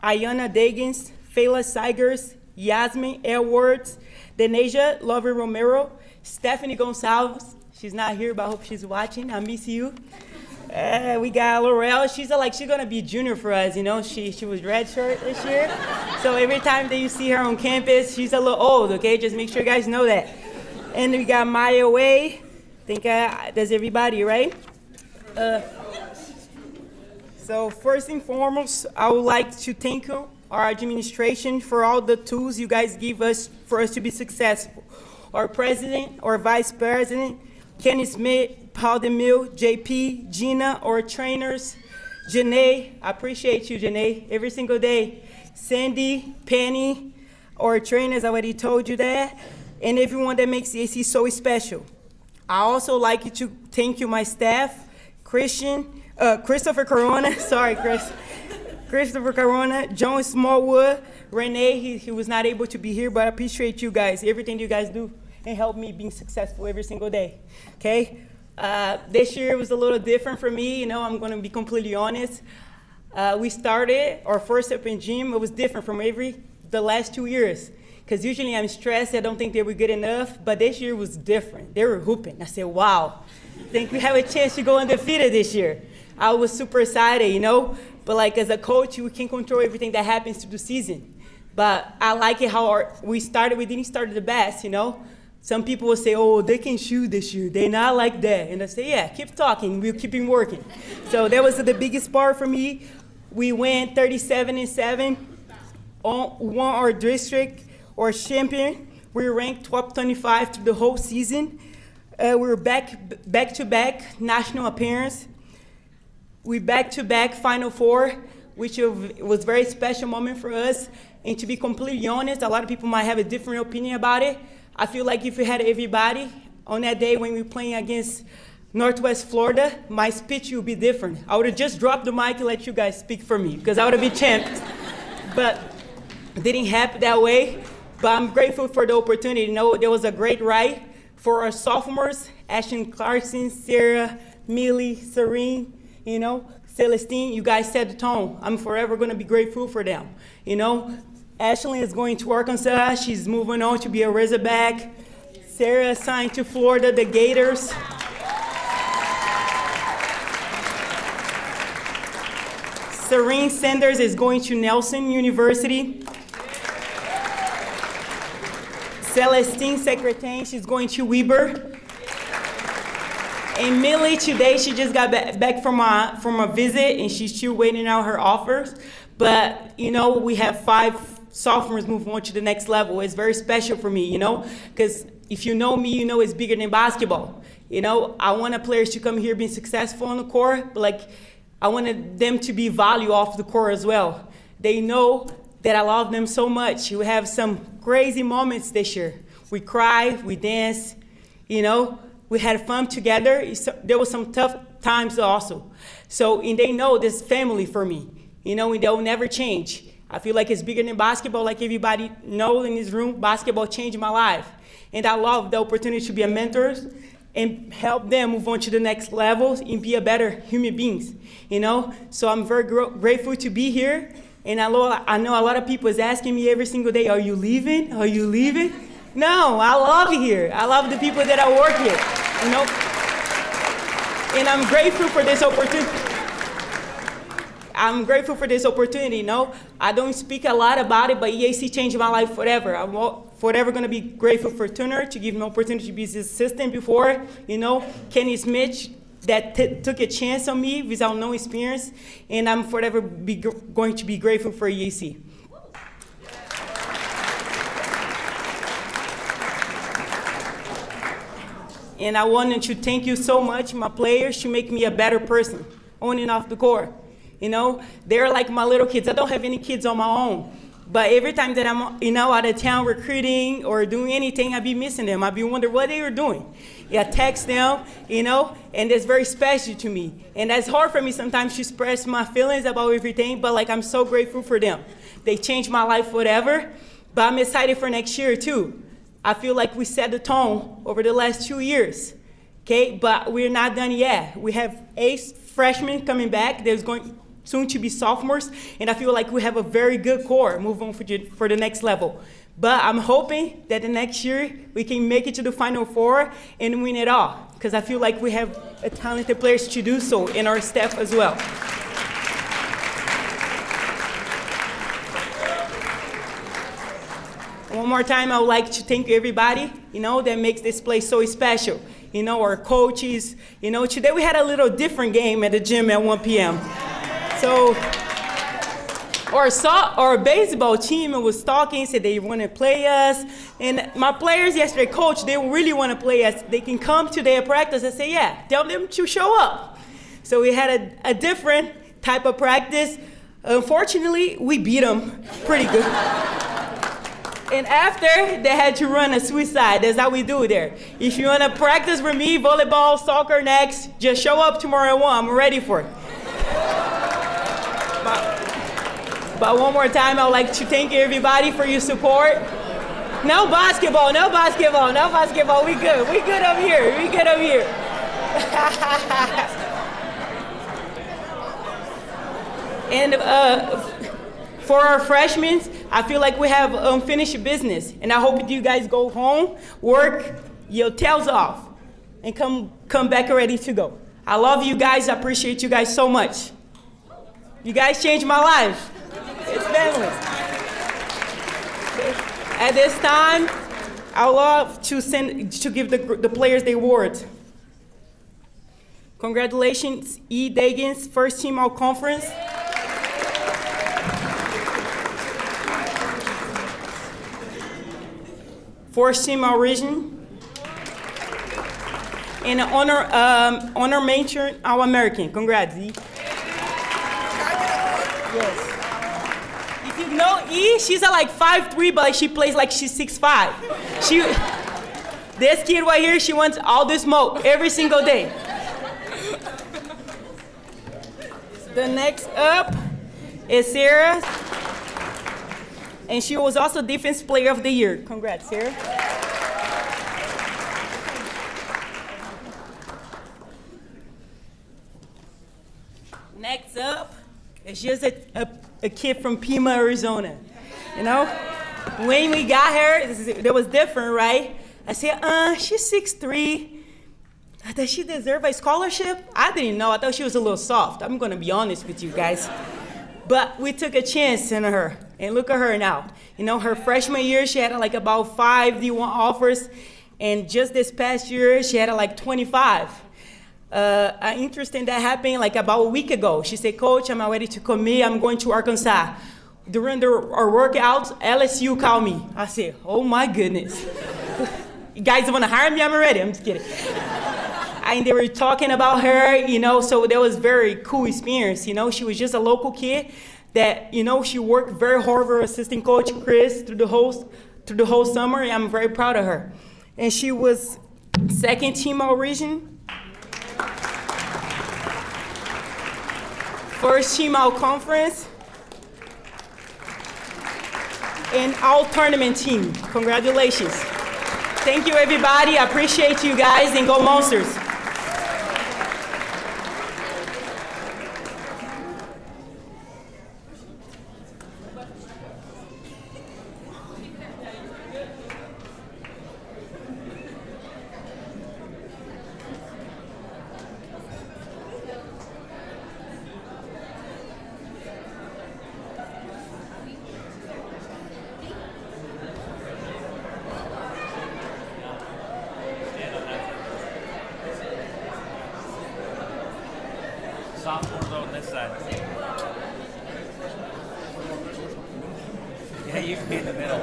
S6: Ayana Dagans, Fela Sigers, Yasmin Edwards, Denasia Lover Romero, Stephanie Gonçalves. She's not here, but I hope she's watching. I miss you. We got Laurel. She's gonna be junior for us, you know. She was redshirt this year. So every time that you see her on campus, she's a little old, okay? Just make sure you guys know that. And we got Maya Way. I think that's everybody, right? So first and foremost, I would like to thank you, our administration, for all the tools you guys give us for us to be successful. Our president, our vice president, Kenny Smith, Paul DeMille, JP, Gina, our trainers, Janae, I appreciate you, Janae, every single day. Sandy, Penny, our trainers, I already told you that, and everyone that makes EAC so special. I also like to thank you, my staff, Christopher Corona, sorry, Chris. Christopher Carona, John Smallwood, Renee, he was not able to be here, but I appreciate you guys, everything you guys do, and help me being successful every single day, okay? This year was a little different for me, you know, I'm gonna be completely honest. We started our first open gym, it was different from the last 2 years. Because usually I'm stressed, I don't think they were good enough, but this year was different. They were hooping. I said, wow, I think we have a chance to go undefeated this year. I was super excited, you know, but like as a coach, we can control everything that happens through the season. But I like it how we didn't start the best, you know. Some people will say, oh, they can shoot this year. They're not like that. And I say, yeah, keep talking. We'll keep on working. So that was the biggest part for me. We went 37-7, won our district, our champion. We ranked top 25 through the whole season. We were back-to-back national appearance. We back-to-back Final Four, which was a very special moment for us. And to be completely honest, a lot of people might have a different opinion about it. I feel like if we had everybody on that day when we were playing against Northwest Florida, my speech would be different. I would have just dropped the mic and let you guys speak for me, because I would have been champions. But it didn't happen that way. But I'm grateful for the opportunity. You know, there was a great ride for our sophomores, Ashton Clarkson, Sarah, Millie, Serene, you know, Celestine. You guys set the tone. I'm forever going to be grateful for them. You know, Ashley is going to Arkansas. She's moving on to be a Razorback. Sarah signed to Florida, the Gators. Serene Sanders is going to Nelson University. Celestine Secretain, she's going to Weber. And Millie, today, she just got back from a visit, and she's still waiting out her offers. But, you know, we have 5 sophomores moving on to the next level. It's very special for me, you know, because if you know me, you know it's bigger than basketball. You know, I want the players to come here being successful on the court, but, like, I wanted them to be value off the court as well. They know that I love them so much. We have some crazy moments this year. We cry, we dance, you know, we had fun together. There was some tough times also. So, and they know this family for me, you know, and they'll never change. I feel like it's bigger than basketball. Like everybody knows in this room, basketball changed my life. And I love the opportunity to be a mentor and help them move on to the next level and be a better human beings, you know? So I'm very grateful to be here. And I know a lot of people is asking me every single day, are you leaving? Are you leaving? No, I love it here. I love the people that I work here, you know? And I'm grateful for this opportunity. I'm grateful for this opportunity, you know? I don't speak a lot about it, but EAC changed my life forever. I'm forever going to be grateful for Turner to give me an opportunity to be his assistant before, you know? Kenny Smith, that took a chance on me without no experience, and I'm forever going to be grateful for EAC. And I wanted to thank you so much, my players, to make me a better person on and off the court. You know, they're like my little kids. I don't have any kids on my own. But every time that I'm, you know, out of town recruiting or doing anything, I be missing them. I be wondering what they were doing. Yeah, text them, you know, and it's very special to me. And that's hard for me sometimes to express my feelings about everything, but like I'm so grateful for them. They changed my life forever, but I'm excited for next year too. I feel like we set the tone over the last 2 years, okay? But we're not done yet. We have 8 freshmen coming back. There's going soon to be sophomores, and I feel like we have a very good core moving on for the next level. But I'm hoping that the next year we can make it to the Final Four and win it all, because I feel like we have talented players to do so in our staff as well. One more time, I would like to thank everybody, you know, that makes this place so special. You know, our coaches, you know, today we had a little different game at the gym at 1 p.m. So our baseball team was talking, said they want to play us. And my players yesterday, coach, they really want to play us. They can come to their practice. I say, yeah, tell them to show up. So we had a different type of practice. Unfortunately, we beat them pretty good. And after, they had to run a suicide. That's how we do it there. If you want to practice with me, volleyball, soccer next, just show up tomorrow at 1. I'm ready for it. But one more time, I would like to thank everybody for your support. No basketball, no basketball, no basketball. We good up here, we good up here. And for our freshmen, I feel like we have unfinished business. And I hope you guys go home, work your tails off, and come back ready to go. I love you guys. I appreciate you guys so much. You guys changed my life. It's family. At this time, I would love to give the players the award. Congratulations, E. Dagans, first team all conference. Fourth team all region. And an honor matron all American. Congrats, E. Yes. If you know E, she's at like 5'3", but she plays like she's 6'5". This kid right here, she wants all the smoke every single day. The next up is Sarah. And she was also Defense Player of the Year. Congrats, Sarah. Next up is just a kid from Pima, Arizona. You know, when we got her, it was different, right? I said, she's 6'3". I thought she deserved a scholarship. I didn't know. I thought she was a little soft. I'm going to be honest with you guys. But we took a chance in her. And look at her now. You know, her freshman year, she had like about 5 D1 offers. And just this past year, she had like 25. Interesting that happened like about a week ago. She said, Coach, I'm ready to commit. I'm going to Arkansas. During our workouts, LSU called me. I said, oh my goodness. You guys want to hire me? I'm ready. I'm just kidding. And they were talking about her, you know, so that was very cool experience. You know, she was just a local kid that, you know, she worked very hard for her assistant coach, Chris, through the whole summer. And I'm very proud of her. And she was second team all region, first team all conference, and all tournament team. Congratulations. Thank you, everybody. I appreciate you guys, and go Monsters.
S2: Sophomores on this side. Yeah, you can be in the middle.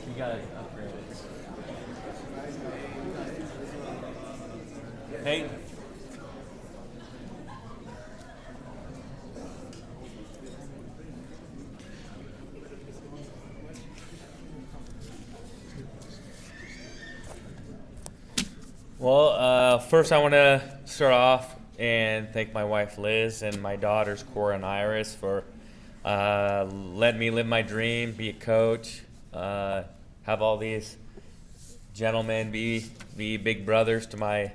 S2: You gotta upgrade it. Hey. Well, first I want to start off and thank my wife Liz and my daughters Cora and Iris for letting me live my dream, be a coach, have all these gentlemen be big brothers to my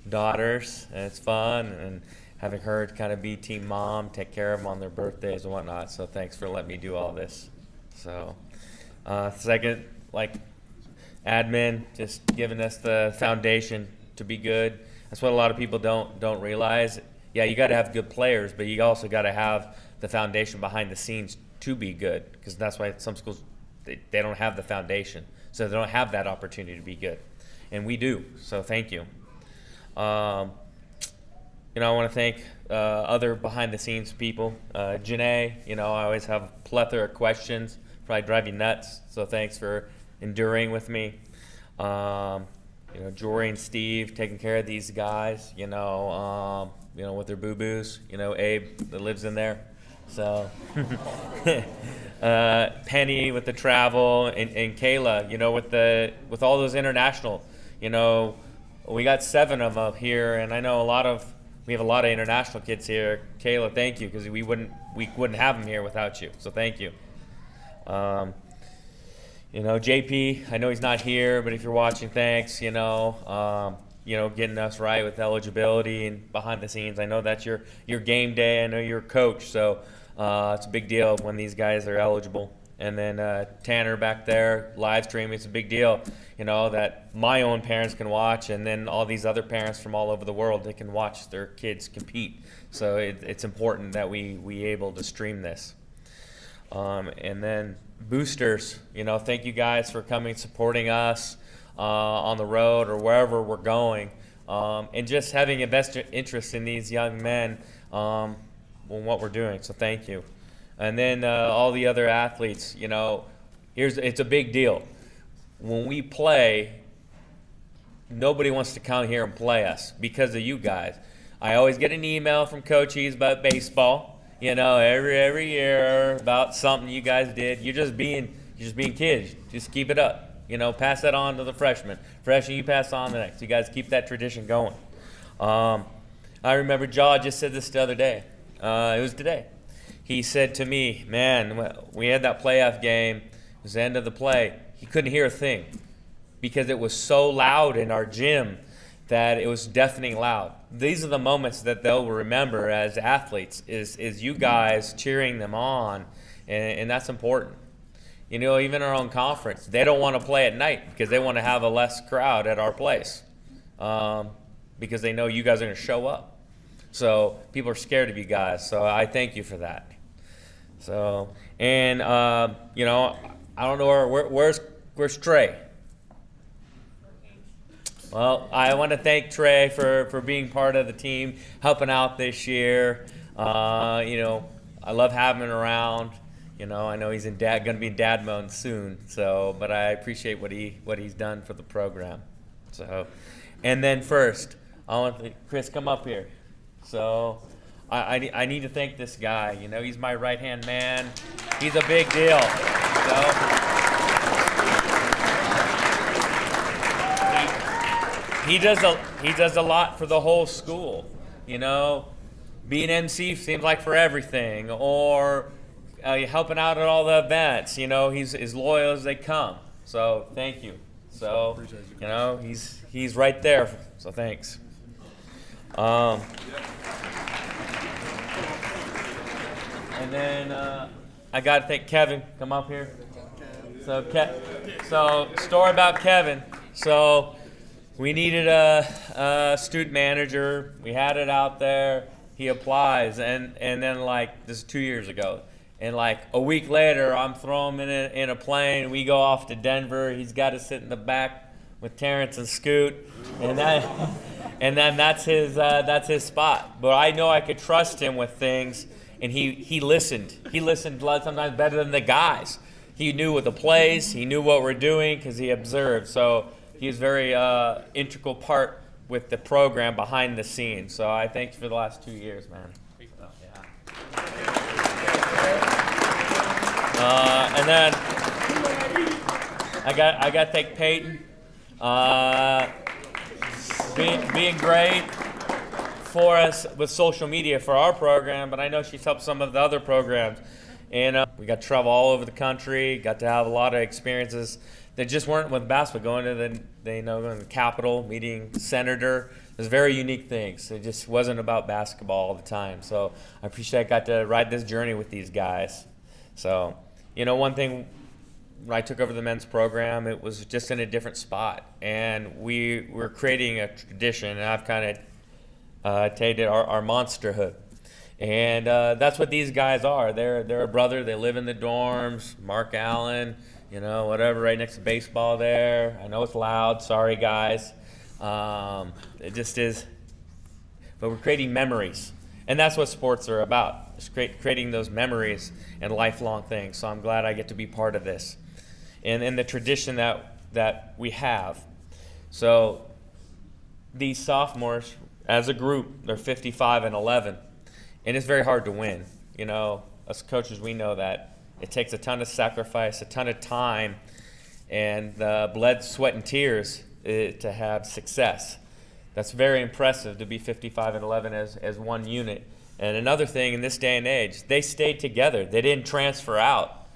S2: daughters, and it's fun, and having her kind of be team mom, take care of them on their birthdays and whatnot. So thanks for letting me do all this. So second, like admin, just giving us the foundation to be good. That's what a lot of people don't realize. Yeah, you got to have good players, but you also got to have the foundation behind the scenes to be good, because that's why some schools they don't have the foundation, so they don't have that opportunity to be good, and we do. So thank you. I want to thank other behind the scenes people. Janae, I always have a plethora of questions, probably drive you nuts. So thanks for enduring with me. Jory and Steve taking care of these guys, with their boo-boos, Abe that lives in there.
S7: So, Penny with the travel, and Kayla, with all those international, we got 7 of them here, and I know we have a lot of international kids here. Kayla, thank you, because we wouldn't have them here without you. So thank you. JP, I know he's not here, but if you're watching, thanks. Getting us right with eligibility and behind the scenes. I know that's your game day. I know you're a coach, so it's a big deal when these guys are eligible. And then Tanner back there, live streaming, it's a big deal, that my own parents can watch, and then all these other parents from all over the world, they can watch their kids compete. So it's important that we able to stream this. And then boosters, thank you guys for coming, supporting us on the road or wherever we're going, and just having a best interest in these young men on what we're doing. So thank you. And then all the other athletes, it's a big deal. When we play, nobody wants to come here and play us because of you guys. I always get an email from coaches about baseball, every year about something you guys did. You're just being kids. Just keep it up. Pass that on to the freshmen. Freshman, you pass on the next. You guys keep that tradition going. I remember Jaw just said this the other day. It was today. He said to me, man, we had that playoff game. It was the end of the play. He couldn't hear a thing because it was so loud in our gym that it was deafening loud. These are the moments that they'll remember as athletes is you guys cheering them on, and that's important. Even our own conference, they don't want to play at night because they want to have a less crowd at our place because they know you guys are going to show up. So people are scared of you guys. So I thank you for that. So, and, I don't know where's Trey? Well, I want to thank Trey for being part of the team, helping out this year. I love having him around. I know he's going to be in dad mode soon. So, but I appreciate what he's done for the program. So, and then first, I want Chris come up here. So, I need to thank this guy. He's my right-hand man. He's a big deal. He does a lot for the whole school. Being MC seems like for everything, or helping out at all the events. He's as loyal as they come. So thank you. So he's right there. So thanks. And then I got to thank Kevin. Come up here. So story about Kevin. So we needed a student manager. We had it out there. He applies, and then this is 2 years ago. And a week later, I'm throwing him in a plane. We go off to Denver. He's got to sit in the back with Terrence and Scoot, and then that's his spot. But I know I could trust him with things, and he listened. He listened sometimes better than the guys. He knew what the plays. He knew what we're doing because he observed. So he was very integral part with the program behind the scenes. So I thank you for the last 2 years, man. And then I got to thank Peyton, being great for us with social media for our program, but I know she's helped some of the other programs. And we got to travel all over the country, got to have a lot of experiences that just weren't with basketball, going to the Capitol, meeting senator. It was very unique things. It just wasn't about basketball all the time. So I appreciate I got to ride this journey with these guys. So, one thing, when I took over the men's program, it was just in a different spot. And we were creating a tradition, and I've kind of taken our monsterhood. And that's what these guys are. They're a brother. They live in the dorms. Mark Allen, whatever, right next to baseball there. I know it's loud. Sorry, guys. It just is. But we're creating memories. And that's what sports are about. It's creating those memories and lifelong things. So I'm glad I get to be part of this. And the tradition that we have. So these sophomores, as a group, they're 55-11. And it's very hard to win. us coaches, we know that it takes a ton of sacrifice, a ton of time, and blood, sweat, and tears to have success. That's very impressive to be 55-11 as one unit. And another thing, in this day and age, they stayed together. They didn't transfer out.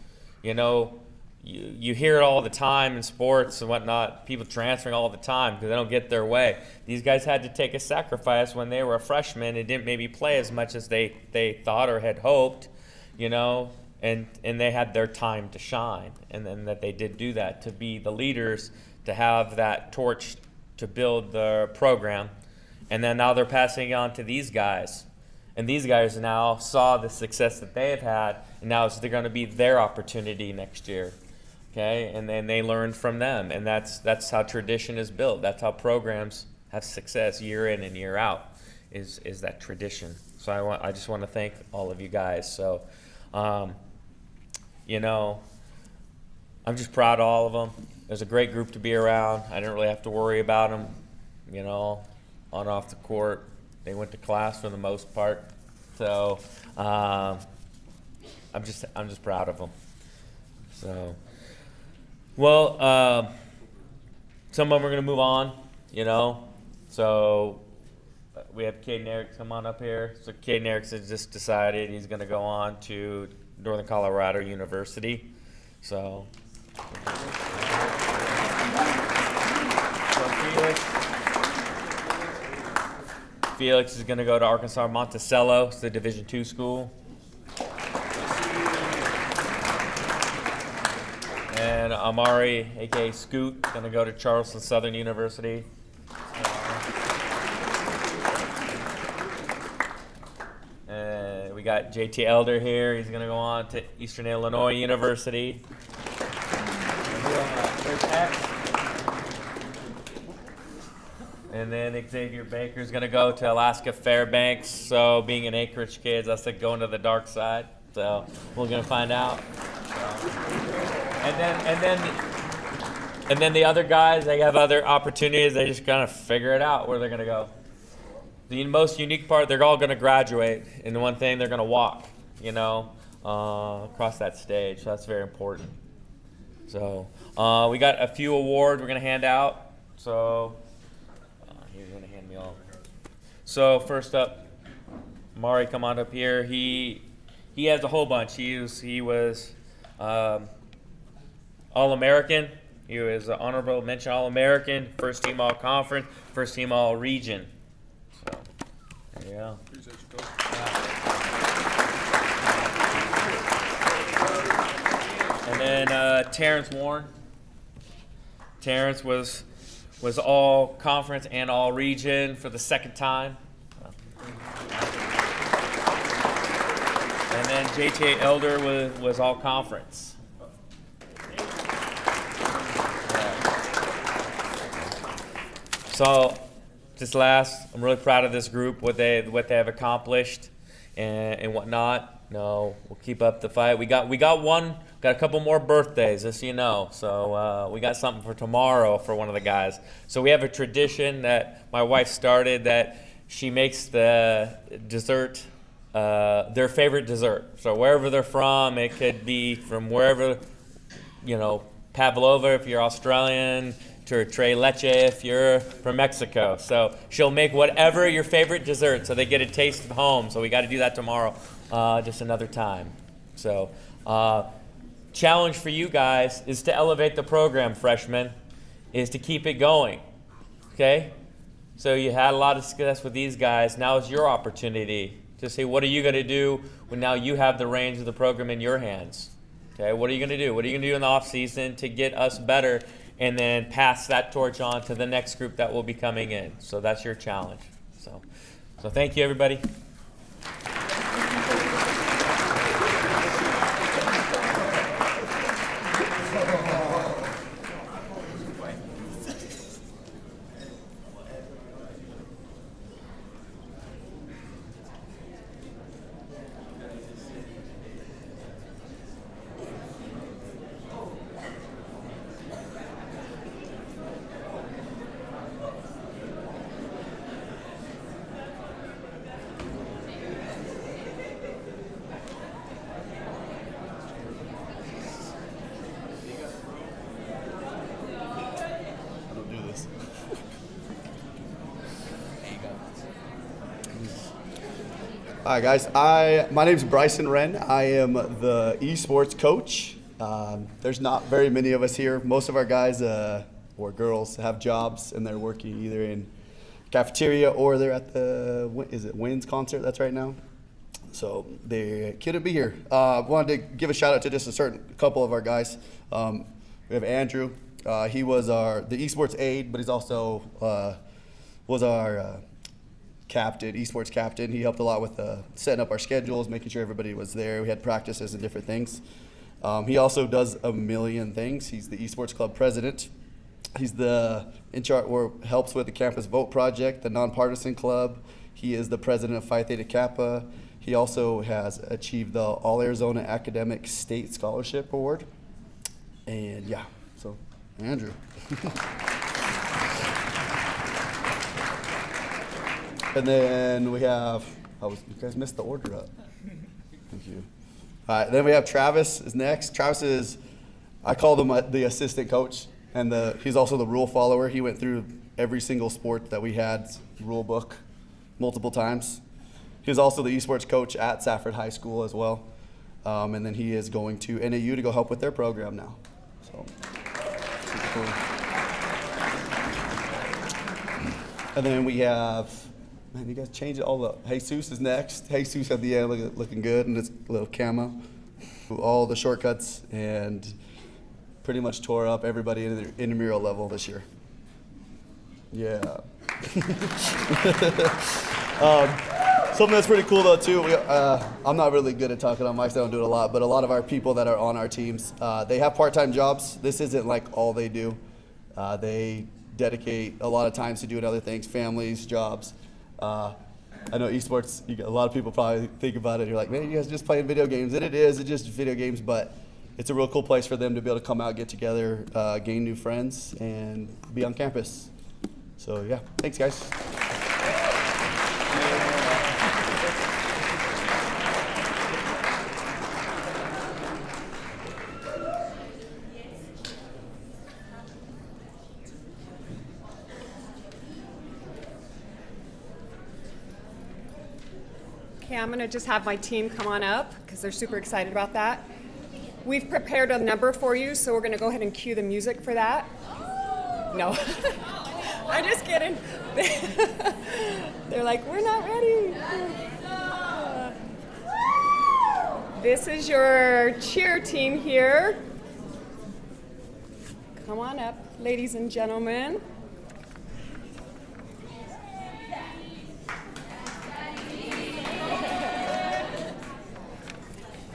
S7: You know, you hear it all the time in sports and whatnot, people transferring all the time because they don't get their way. These guys had to take a sacrifice when they were a freshman and didn't maybe play as much as they thought or had hoped, you know, and they had their time to shine. And then that they did do that, to be the leaders, to have that torch to build the program. And then now they're passing it on to these guys. And these guys now saw the success that they have had, and now they're going to be their opportunity next year. Okay, and then they learn from them, and that's how tradition is built. That's how programs have success year in and year out, is that tradition. So I just want to thank all of you guys. So, you know, I'm just proud of all of them. It was a great group to be around. I didn't really have to worry about them, you know, on and off the court. They went to class for the most part. So I'm just proud of them. So. Well, some of them are going to move on, you know. So we have Caden Eric come on up here. So Caden Eric has just decided he's going to go on to Northern Colorado University. So Felix is going to go to Arkansas Monticello. It's the Division II school. And Amari, a.k.a. Scoot, going to go to Charleston Southern University. And we got JT Elder here. He's going to go on to Eastern Illinois University. And then Xavier Baker is going to go to Alaska Fairbanks. So being an Anchorage kid, that's like going to the dark side. So we're going to find out. And then the other guys, they have other opportunities. They just kind of figure it out where they're going to go. The most unique part, they're all going to graduate. And the one thing, they're going to walk, you know, across that stage. So that's very important. So we got a few awards we're going to hand out. So he's going to hand me all. So first up, Mari, come on up here. He has a whole bunch. He was All-American. He was an honorable mention All-American, first team All-Conference, first team All-Region. So, there you go.
S5: Appreciate you, Coach.
S7: And then Terrence Warren. Terrence was All-Conference and All-Region for the second time. And then JT Elder was All-Conference. So, just last, I'm really proud of this group, what they have accomplished, and whatnot. No, we'll keep up the fight. We got a couple more birthdays, just so you know. So we got something for tomorrow for one of the guys. So we have a tradition that my wife started, that she makes the dessert, their favorite dessert. So wherever they're from, it could be from wherever, you know, pavlova if you're Australian, to tres leche if you're from Mexico. So she'll make whatever your favorite dessert, so they get a taste of home. So we got to do that tomorrow, just another time. So challenge for you guys is to elevate the program, freshmen, is to keep it going, okay? So you had a lot of success with these guys. Now is your opportunity to say, what are you going to do when now you have the reins of the program in your hands? Okay, what are you going to do? What are you going to do in the off season to get us better, and then pass that torch on to the next group that will be coming in? So that's your challenge. So thank you, everybody.
S8: Hi guys, my name's Bryson Wren. I am the esports coach. There's not very many of us here. Most of our guys or girls have jobs and they're working either in cafeteria or they're at the Wins concert that's right now. So they couldn't be here. Wanted to give a shout out to just a couple of our guys. We have Andrew. He was the esports aide, but he's also was our esports captain. He helped a lot with setting up our schedules, making sure everybody was there. We had practices and different things. He also does a million things. He's the esports club president. He's in charge or helps with the campus vote project, the nonpartisan club. He is the president of Phi Theta Kappa. He also has achieved the All Arizona Academic State Scholarship Award. And yeah, so Andrew. And then we have, you guys messed the order up. Thank you. All right, then we have Travis is next. Travis is, I call him the assistant coach, and he's also the rule follower. He went through every single sport that we had rule book multiple times. He was also the esports coach at Safford High School as well. And then he is going to NAU to go help with their program now. So, super cool. And then we have, man, you guys changed it all up. Jesus is next. Jesus at the end looking good in his little camo. All the shortcuts and pretty much tore up everybody in the intramural level this year. Yeah. Something that's pretty cool though too, I'm not really good at talking on mics, I don't do it a lot, but a lot of our people that are on our teams, they have part-time jobs. This isn't like all they do. They dedicate a lot of times to doing other things, families, jobs. I know esports, a lot of people probably think about it, you're like, man, you guys just playing video games, and it's just video games, but it's a real cool place for them to be able to come out, get together, gain new friends, and be on campus. So yeah, thanks guys.
S9: Okay, I'm going to just have my team come on up because they're super excited about that. We've prepared a number for you, so we're going to go ahead and cue the music for that. No, I'm just kidding. They're like, we're not ready. This is your cheer team here. Come on up, ladies and gentlemen.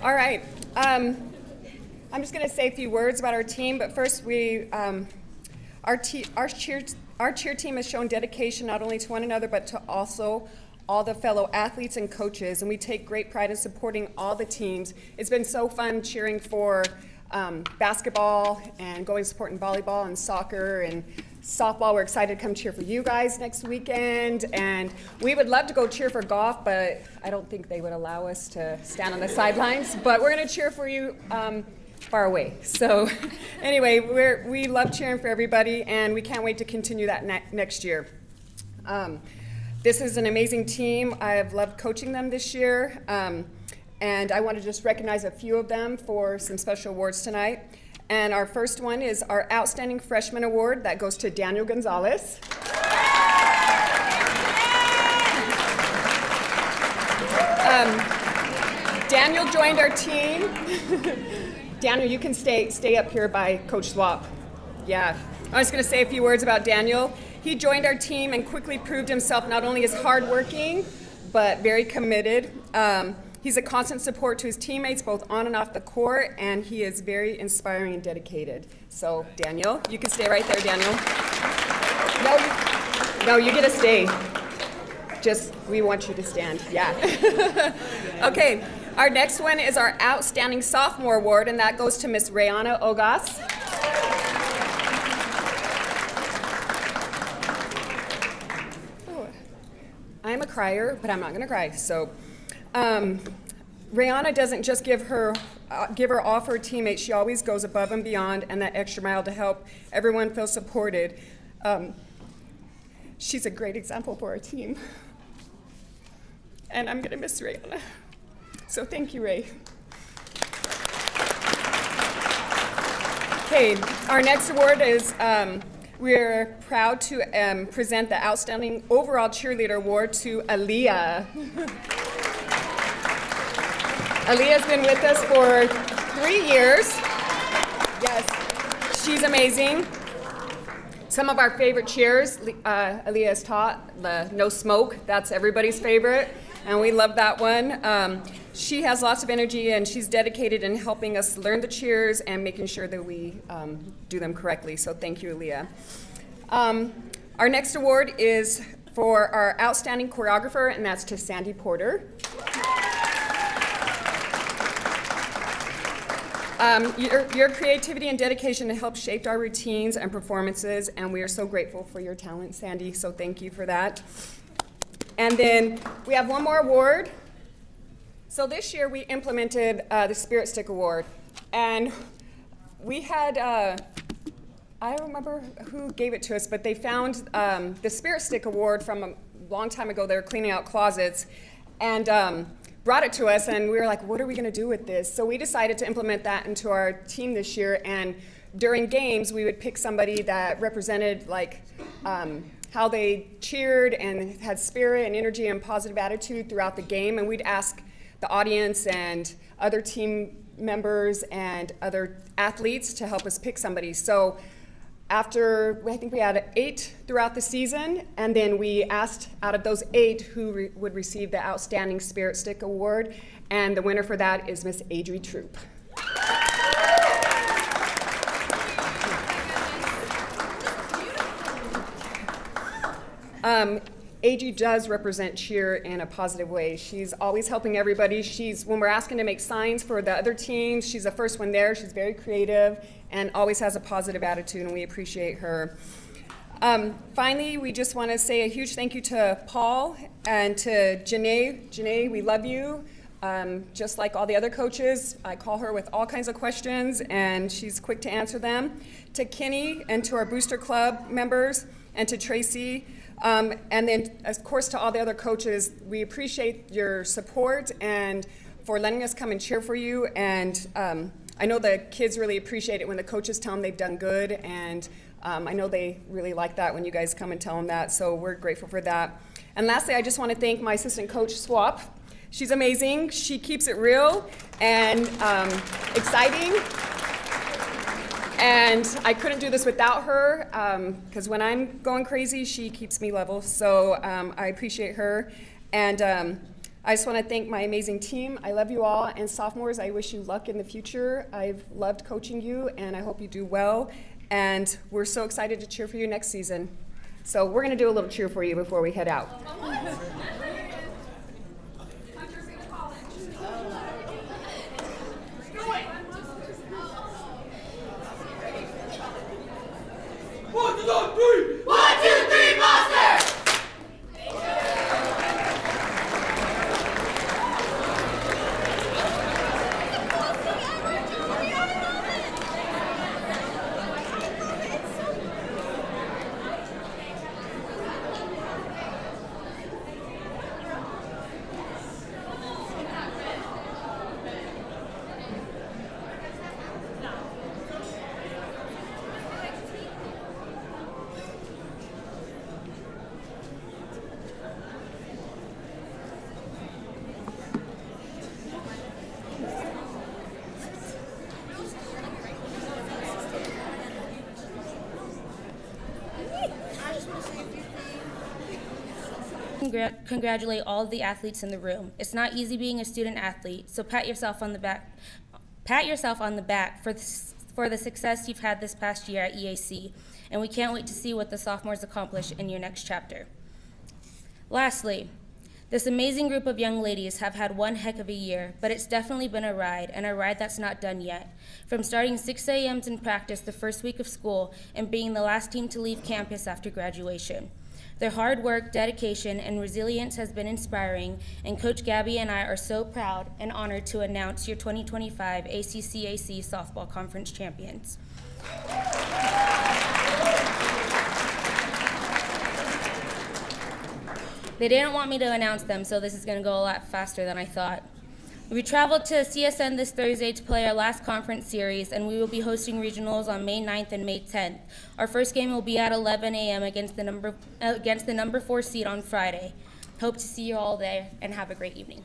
S9: All right. I'm just going to say a few words about our team, but first, our cheer team has shown dedication not only to one another, but to also all the fellow athletes and coaches, and we take great pride in supporting all the teams. It's been so fun cheering for basketball and going supporting volleyball and soccer and softball. We're excited to come cheer for you guys next weekend, and we would love to go cheer for golf, but I don't think they would allow us to stand on the sidelines, but we're going to cheer for you far away. So anyway, we love cheering for everybody, and we can't wait to continue that next year. This is an amazing team. I've loved coaching them this year, and I want to just recognize a few of them for some special awards tonight. And our first one is our Outstanding Freshman Award. That goes to Daniel Gonzalez. Daniel joined our team. Daniel, you can stay up here by Coach Swap. Yeah, I was going to say a few words about Daniel. He joined our team and quickly proved himself not only as hardworking, but very committed. He's a constant support to his teammates, both on and off the court, and he is very inspiring and dedicated. So, Daniel, you can stay right there, Daniel. No, you get to stay. Just, we want you to stand, yeah. Okay, our next one is our Outstanding Sophomore Award, and that goes to Miss Rayana Ogas. Oh, I'm a crier, but I'm not gonna cry, so. Rayana doesn't just give her all for her teammates. She always goes above and beyond and that extra mile to help everyone feel supported. She's a great example for our team. and I'm going to miss Ray. So thank you, Ray. Okay, our next award is, we're proud to present the Outstanding Overall Cheerleader Award to Aaliyah. Aaliyah's been with us for 3 years. Yes, she's amazing. Some of our favorite cheers, Aaliyah has taught, the no smoke, that's everybody's favorite, and we love that one. She has lots of energy, and she's dedicated in helping us learn the cheers and making sure that we do them correctly, so thank you, Aaliyah. Our next award is for our Outstanding Choreographer, and that's to Sandy Porter. Your creativity and dedication helped shape our routines and performances, and we are so grateful for your talent, Sandy, so thank you for that. And then we have one more award. So this year we implemented the Spirit Stick Award, and we had, I don't remember who gave it to us, but they found the Spirit Stick Award from a long time ago. They were cleaning out closets, and brought it to us, and we were like, what are we going to do with this? So we decided to implement that into our team this year, and during games we would pick somebody that represented like how they cheered and had spirit and energy and positive attitude throughout the game, and we'd ask the audience and other team members and other athletes to help us pick somebody. So after, I think we had 8 throughout the season, and then we asked out of those 8 who would receive the Outstanding Spirit Stick Award, and the winner for that is Miss Adri Troop. Adri does represent cheer in a positive way. She's always helping everybody. When we're asking to make signs for the other teams, she's the first one there. She's very creative and always has a positive attitude, and we appreciate her. Finally, we just want to say a huge thank you to Paul and to Janae. Janae, we love you. Just like all the other coaches, I call her with all kinds of questions, and she's quick to answer them. To Kenny and to our Booster Club members, and to Tracy, and then, of course, to all the other coaches, we appreciate your support and for letting us come and cheer for you. And I know the kids really appreciate it when the coaches tell them they've done good, and I know they really like that when you guys come and tell them that, so we're grateful for that. And lastly, I just want to thank my assistant coach, Swap. She's amazing. She keeps it real and exciting. And I couldn't do this without her, because when I'm going crazy, she keeps me level. So I appreciate her. And I just want to thank my amazing team. I love you all. And sophomores, I wish you luck in the future. I've loved coaching you, and I hope you do well. And we're so excited to cheer for you next season. So we're going to do a little cheer for you before we head out.
S10: Congratulate all of the athletes in the room. It's not easy being a student athlete, so pat yourself on the back. Pat yourself on the back for the success you've had this past year at EAC, and we can't wait to see what the sophomores accomplish in your next chapter. Lastly, this amazing group of young ladies have had one heck of a year, but it's definitely been a ride, and a ride that's not done yet. From starting 6 a.m. in practice the first week of school and being the last team to leave campus after graduation. Their hard work, dedication, and resilience has been inspiring, and Coach Gabby and I are so proud and honored to announce your 2025 ACCAC Softball Conference champions. They didn't want me to announce them, so this is going to go a lot faster than I thought. We traveled to CSN this Thursday to play our last conference series, and we will be hosting regionals on May 9th and May 10th. Our first game will be at 11 a.m. against the number 4 seed on Friday. Hope to see you all there, and have a great evening.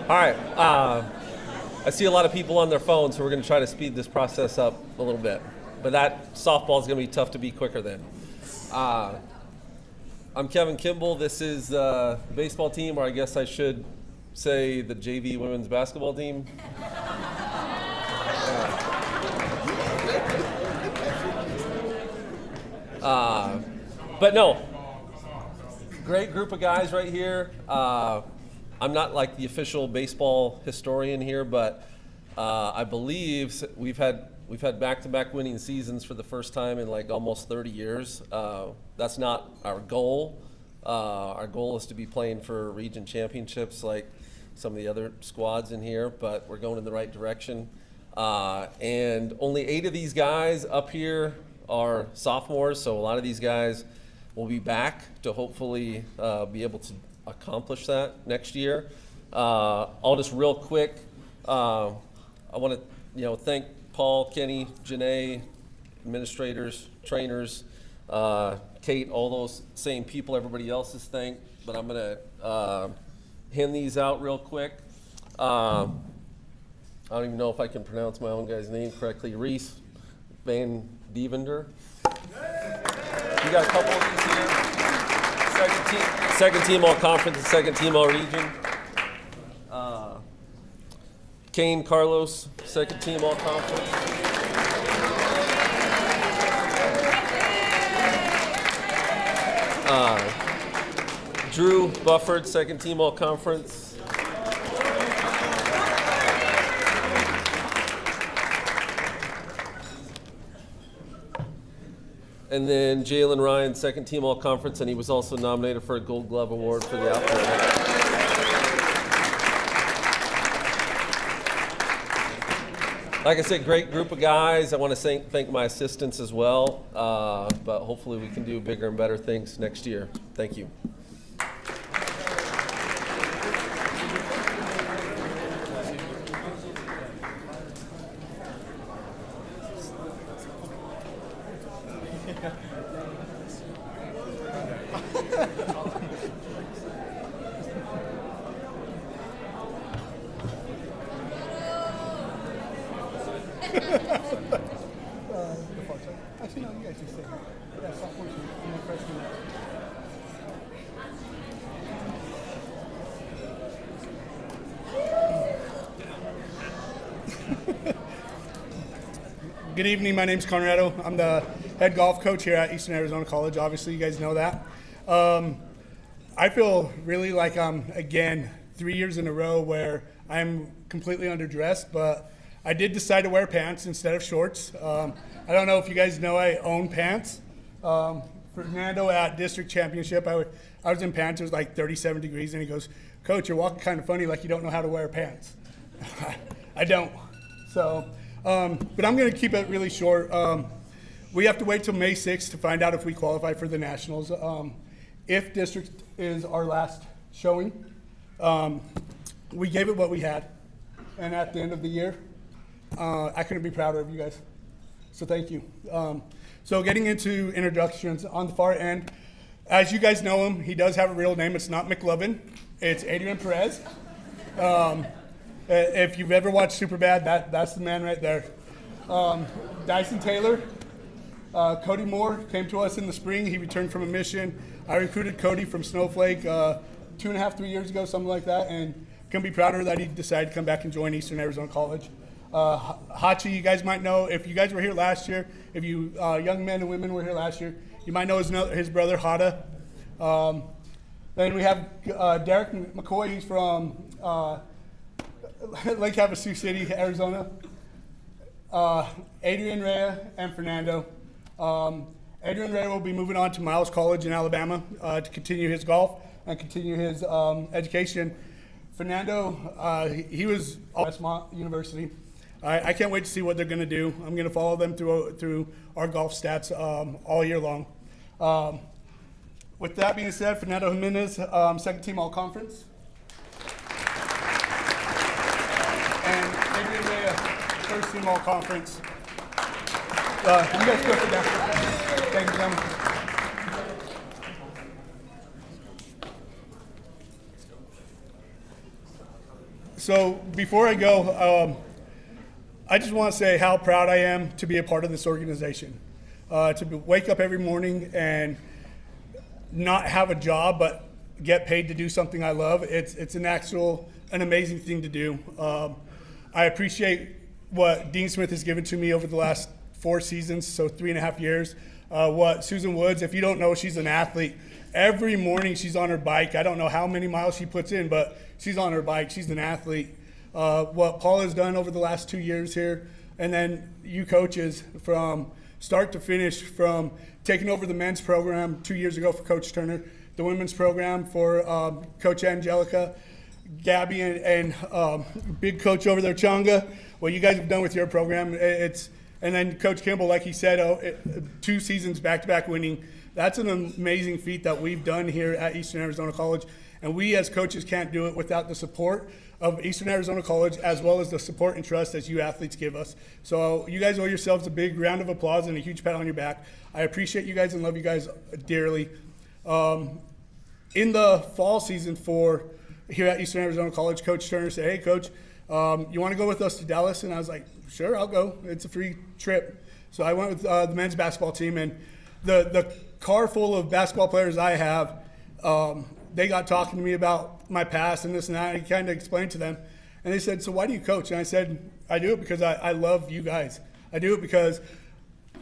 S11: All right, I see a lot of people on their phones, so we're going to try to speed this process up a little bit. But that softball is going to be tough to be quicker than. I'm Kevin Kimball. This is the baseball team, or I guess I should say the JV women's basketball team. But no, great group of guys right here. I'm not like the official baseball historian here, but I believe we've had back-to-back winning seasons for the first time in like almost 30 years. That's not our goal. Our goal is to be playing for region championships like some of the other squads in here, but we're going in the right direction. And only 8 of these guys up here are sophomores, so a lot of these guys will be back to hopefully be able to accomplish that next year. I'll just real quick, I want to thank Paul, Kenny, Janae, administrators, trainers, Kate, all those same people everybody else has thanked, but I'm going to hand these out real quick. I don't even know if I can pronounce my own guy's name correctly. Reese Van Devender. You got a couple of these here. Second team all conference and second team all region. Kane Carlos, second team all conference. Drew Bufford, second team all conference. And then Jalen Ryan, second team all conference, and he was also nominated for a Gold Glove Award for the outfield. Like I said, great group of guys. I want to thank my assistants as well, but hopefully we can do bigger and better things next year. Thank you.
S12: Actually, no, you guys just say, yeah, sophomore, I'm a freshman. Good evening, my name's Conrado. I'm the head golf coach here at Eastern Arizona College. Obviously, you guys know that. I feel really like I'm, again, 3 years in a row where I'm completely underdressed, but I did decide to wear pants instead of shorts. I don't know if you guys know I own pants. Fernando at district championship, I was in pants, it was like 37 degrees, and he goes, "Coach, you're walking kind of funny like you don't know how to wear pants." I don't. So, but I'm gonna keep it really short. We have to wait till May 6th to find out if we qualify for the Nationals. If district is our last showing, we gave it what we had. And at the end of the year, I couldn't be prouder of you guys. So thank you. So getting into introductions, on the far end, as you guys know him, he does have a real name. It's not McLovin. It's Adrian Perez. If you've ever watched Superbad, that's the man right there. Dyson Taylor. Cody Moore came to us in the spring. He returned from a mission. I recruited Cody from Snowflake 2.5, 3 years ago, something like that, and couldn't be prouder that he decided to come back and join Eastern Arizona College. Hachi, you guys might know, if you guys were here last year, if you young men and women were here last year, you might know his brother Hada. Then we have Derek McCoy. He's from Lake Havasu City, Arizona. Adrian Rea and Fernando. Adrian Rea will be moving on to Miles College in Alabama to continue his golf and continue his education. Fernando, he was at Westmont University. I can't wait to see what they're going to do. I'm going to follow them through our golf stats all year long. With that being said, Fernando Jimenez, second team all-conference. And Adrian Rea, first team all-conference. You guys go for that. Thank you, gentlemen. So before I go, I just want to say how proud I am to be a part of this organization. Wake up every morning and not have a job, but get paid to do something I love. It's an amazing thing to do. I appreciate what Dean Smith has given to me over the last 4 seasons, so 3.5 years. What Susan Woods, if you don't know, she's an athlete. Every morning she's on her bike. I don't know how many miles she puts in, but she's on her bike. She's an athlete. What Paul has done over the last 2 years here, and then you coaches from start to finish, from taking over the men's program 2 years ago for Coach Turner, the women's program for Coach Angelica, Gabby and big coach over there, Changa. What you guys have done with your program, and then Coach Kimball, like he said, 2 seasons back-to-back winning. That's an amazing feat that we've done here at Eastern Arizona College, and we as coaches can't do it without the support of Eastern Arizona College, as well as the support and trust as you athletes give us. So you guys owe yourselves a big round of applause and a huge pat on your back. I appreciate you guys and love you guys dearly. In the fall season here at Eastern Arizona College, Coach Turner said, "Hey, Coach, you want to go with us to Dallas?" And I was like, "Sure, I'll go. It's a free trip." So I went with the men's basketball team, and the car full of basketball players I have, they got talking to me about my past and this and that. And I kind of explained to them, and they said, "So why do you coach?" And I said, "I do it because I love you guys. I do it because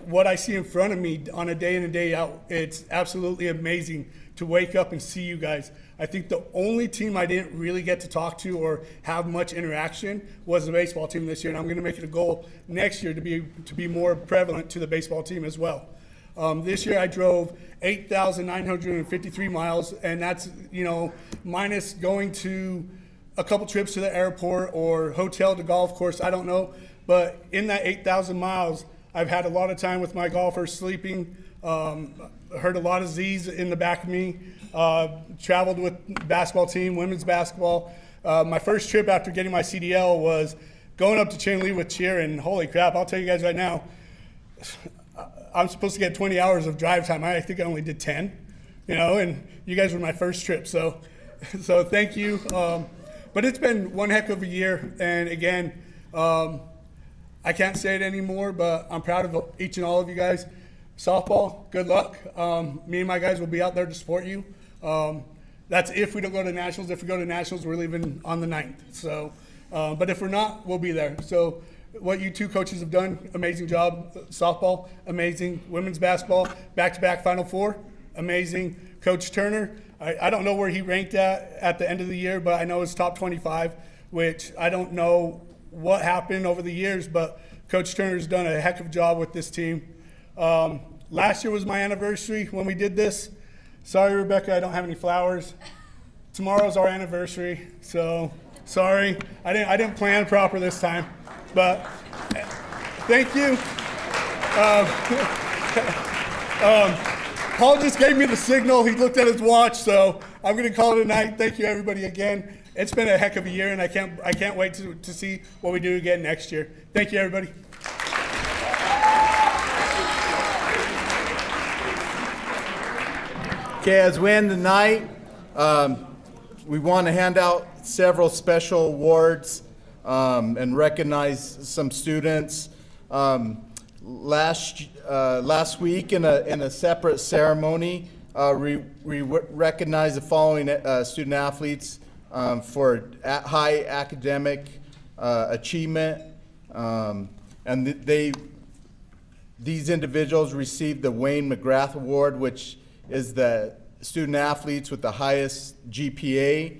S12: what I see in front of me on a day in and day out, it's absolutely amazing to wake up and see you guys." I think the only team I didn't really get to talk to or have much interaction was the baseball team this year, and I'm going to make it a goal next year to be more prevalent to the baseball team as well. This year I drove 8,953 miles, and that's, minus going to a couple trips to the airport or hotel to golf course, I don't know. But in that 8,000 miles, I've had a lot of time with my golfers sleeping, heard a lot of Z's in the back of me, traveled with basketball team, women's basketball. My first trip after getting my CDL was going up to Chinle with cheer, and holy crap, I'll tell you guys right now, I'm supposed to get 20 hours of drive time. I think I only did 10, and you guys were my first trip. So thank you. But it's been one heck of a year. And again, I can't say it anymore, but I'm proud of each and all of you guys. Softball, good luck. Me and my guys will be out there to support you. That's if we don't go to nationals. If we go to nationals, we're leaving on the 9th. So, but if we're not, we'll be there. So what you 2 coaches have done, amazing job. Softball, amazing. Women's basketball, back-to-back Final Four, amazing. Coach Turner, I don't know where he ranked at the end of the year, but I know it's top 25, which I don't know what happened over the years, but Coach Turner's done a heck of a job with this team. Last year was my anniversary when we did this. Sorry, Rebecca, I don't have any flowers. Tomorrow's our anniversary, so sorry. I didn't plan proper this time. But thank you. Paul just gave me the signal. He looked at his watch, so I'm going to call it a night. Thank you, everybody, again. It's been a heck of a year, and I can't wait to see what we do again next year. Thank you, everybody.
S1: Okay, as we end the night, we want to hand out several special awards and recognize some students. Last week in a separate ceremony, we recognized the following student athletes for high academic achievement, and these individuals received the Wayne McGrath Award, which is the student athletes with the highest GPA.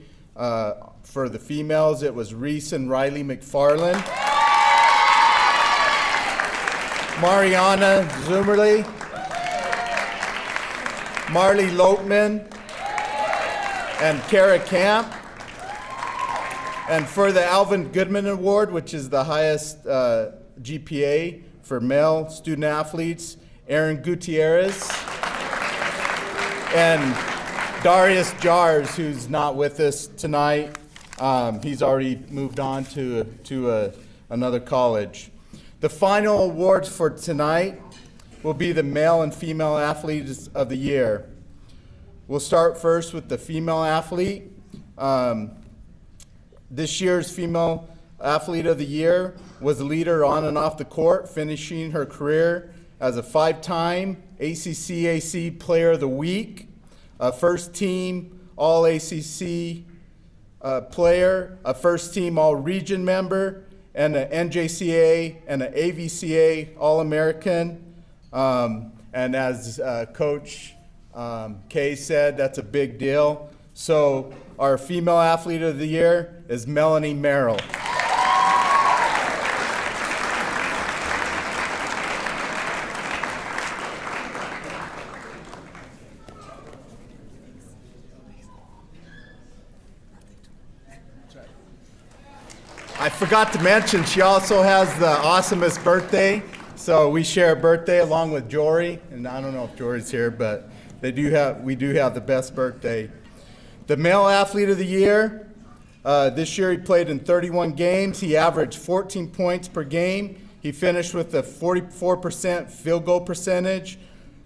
S1: For the females, it was Reese and Riley McFarland, Mariana Zumerly, Marley Lopeman, and Kara Camp. And for the Alvin Goodman Award, which is the highest GPA for male student athletes, Aaron Gutierrez and Darius Jars, who's not with us tonight. He's already moved on to another college. The final awards for tonight will be the male and female athletes of the year. We'll start first with the female athlete. This year's female athlete of the year was a leader on and off the court, finishing her career as a 5-time ACC Player of the Week, a first-team All-ACC player, a first-team All-Region member, and an NJCA and an AVCA All-American. And as Coach Kay said, that's a big deal. So our female athlete of the year is Melanie Merrill. I forgot to mention, she also has the awesomest birthday. So we share a birthday along with Jory, and I don't know if Jory's here, but we do have the best birthday. The male athlete of the year, this year he played in 31 games. He averaged 14 points per game. He finished with a 44% field goal percentage,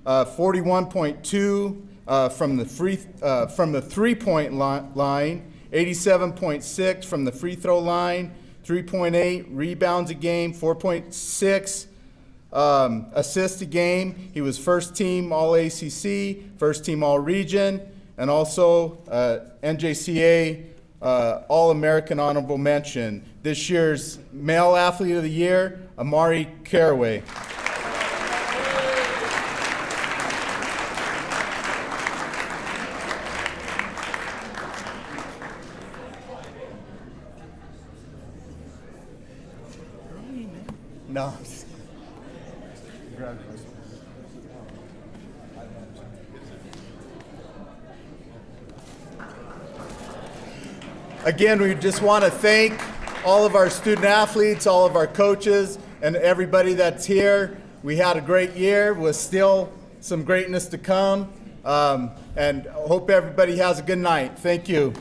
S1: 41.2 from the three-point line, 87.6 from the free throw line, 3.8 rebounds a game, 4.6 assists a game. He was first team All-ACC, first team All-Region, and also NJCA All-American Honorable Mention. This year's Male Athlete of the Year, Amari Caraway. No. Again, we just want to thank all of our student athletes, all of our coaches, and everybody that's here. We had a great year with still some greatness to come, and hope everybody has a good night. Thank you.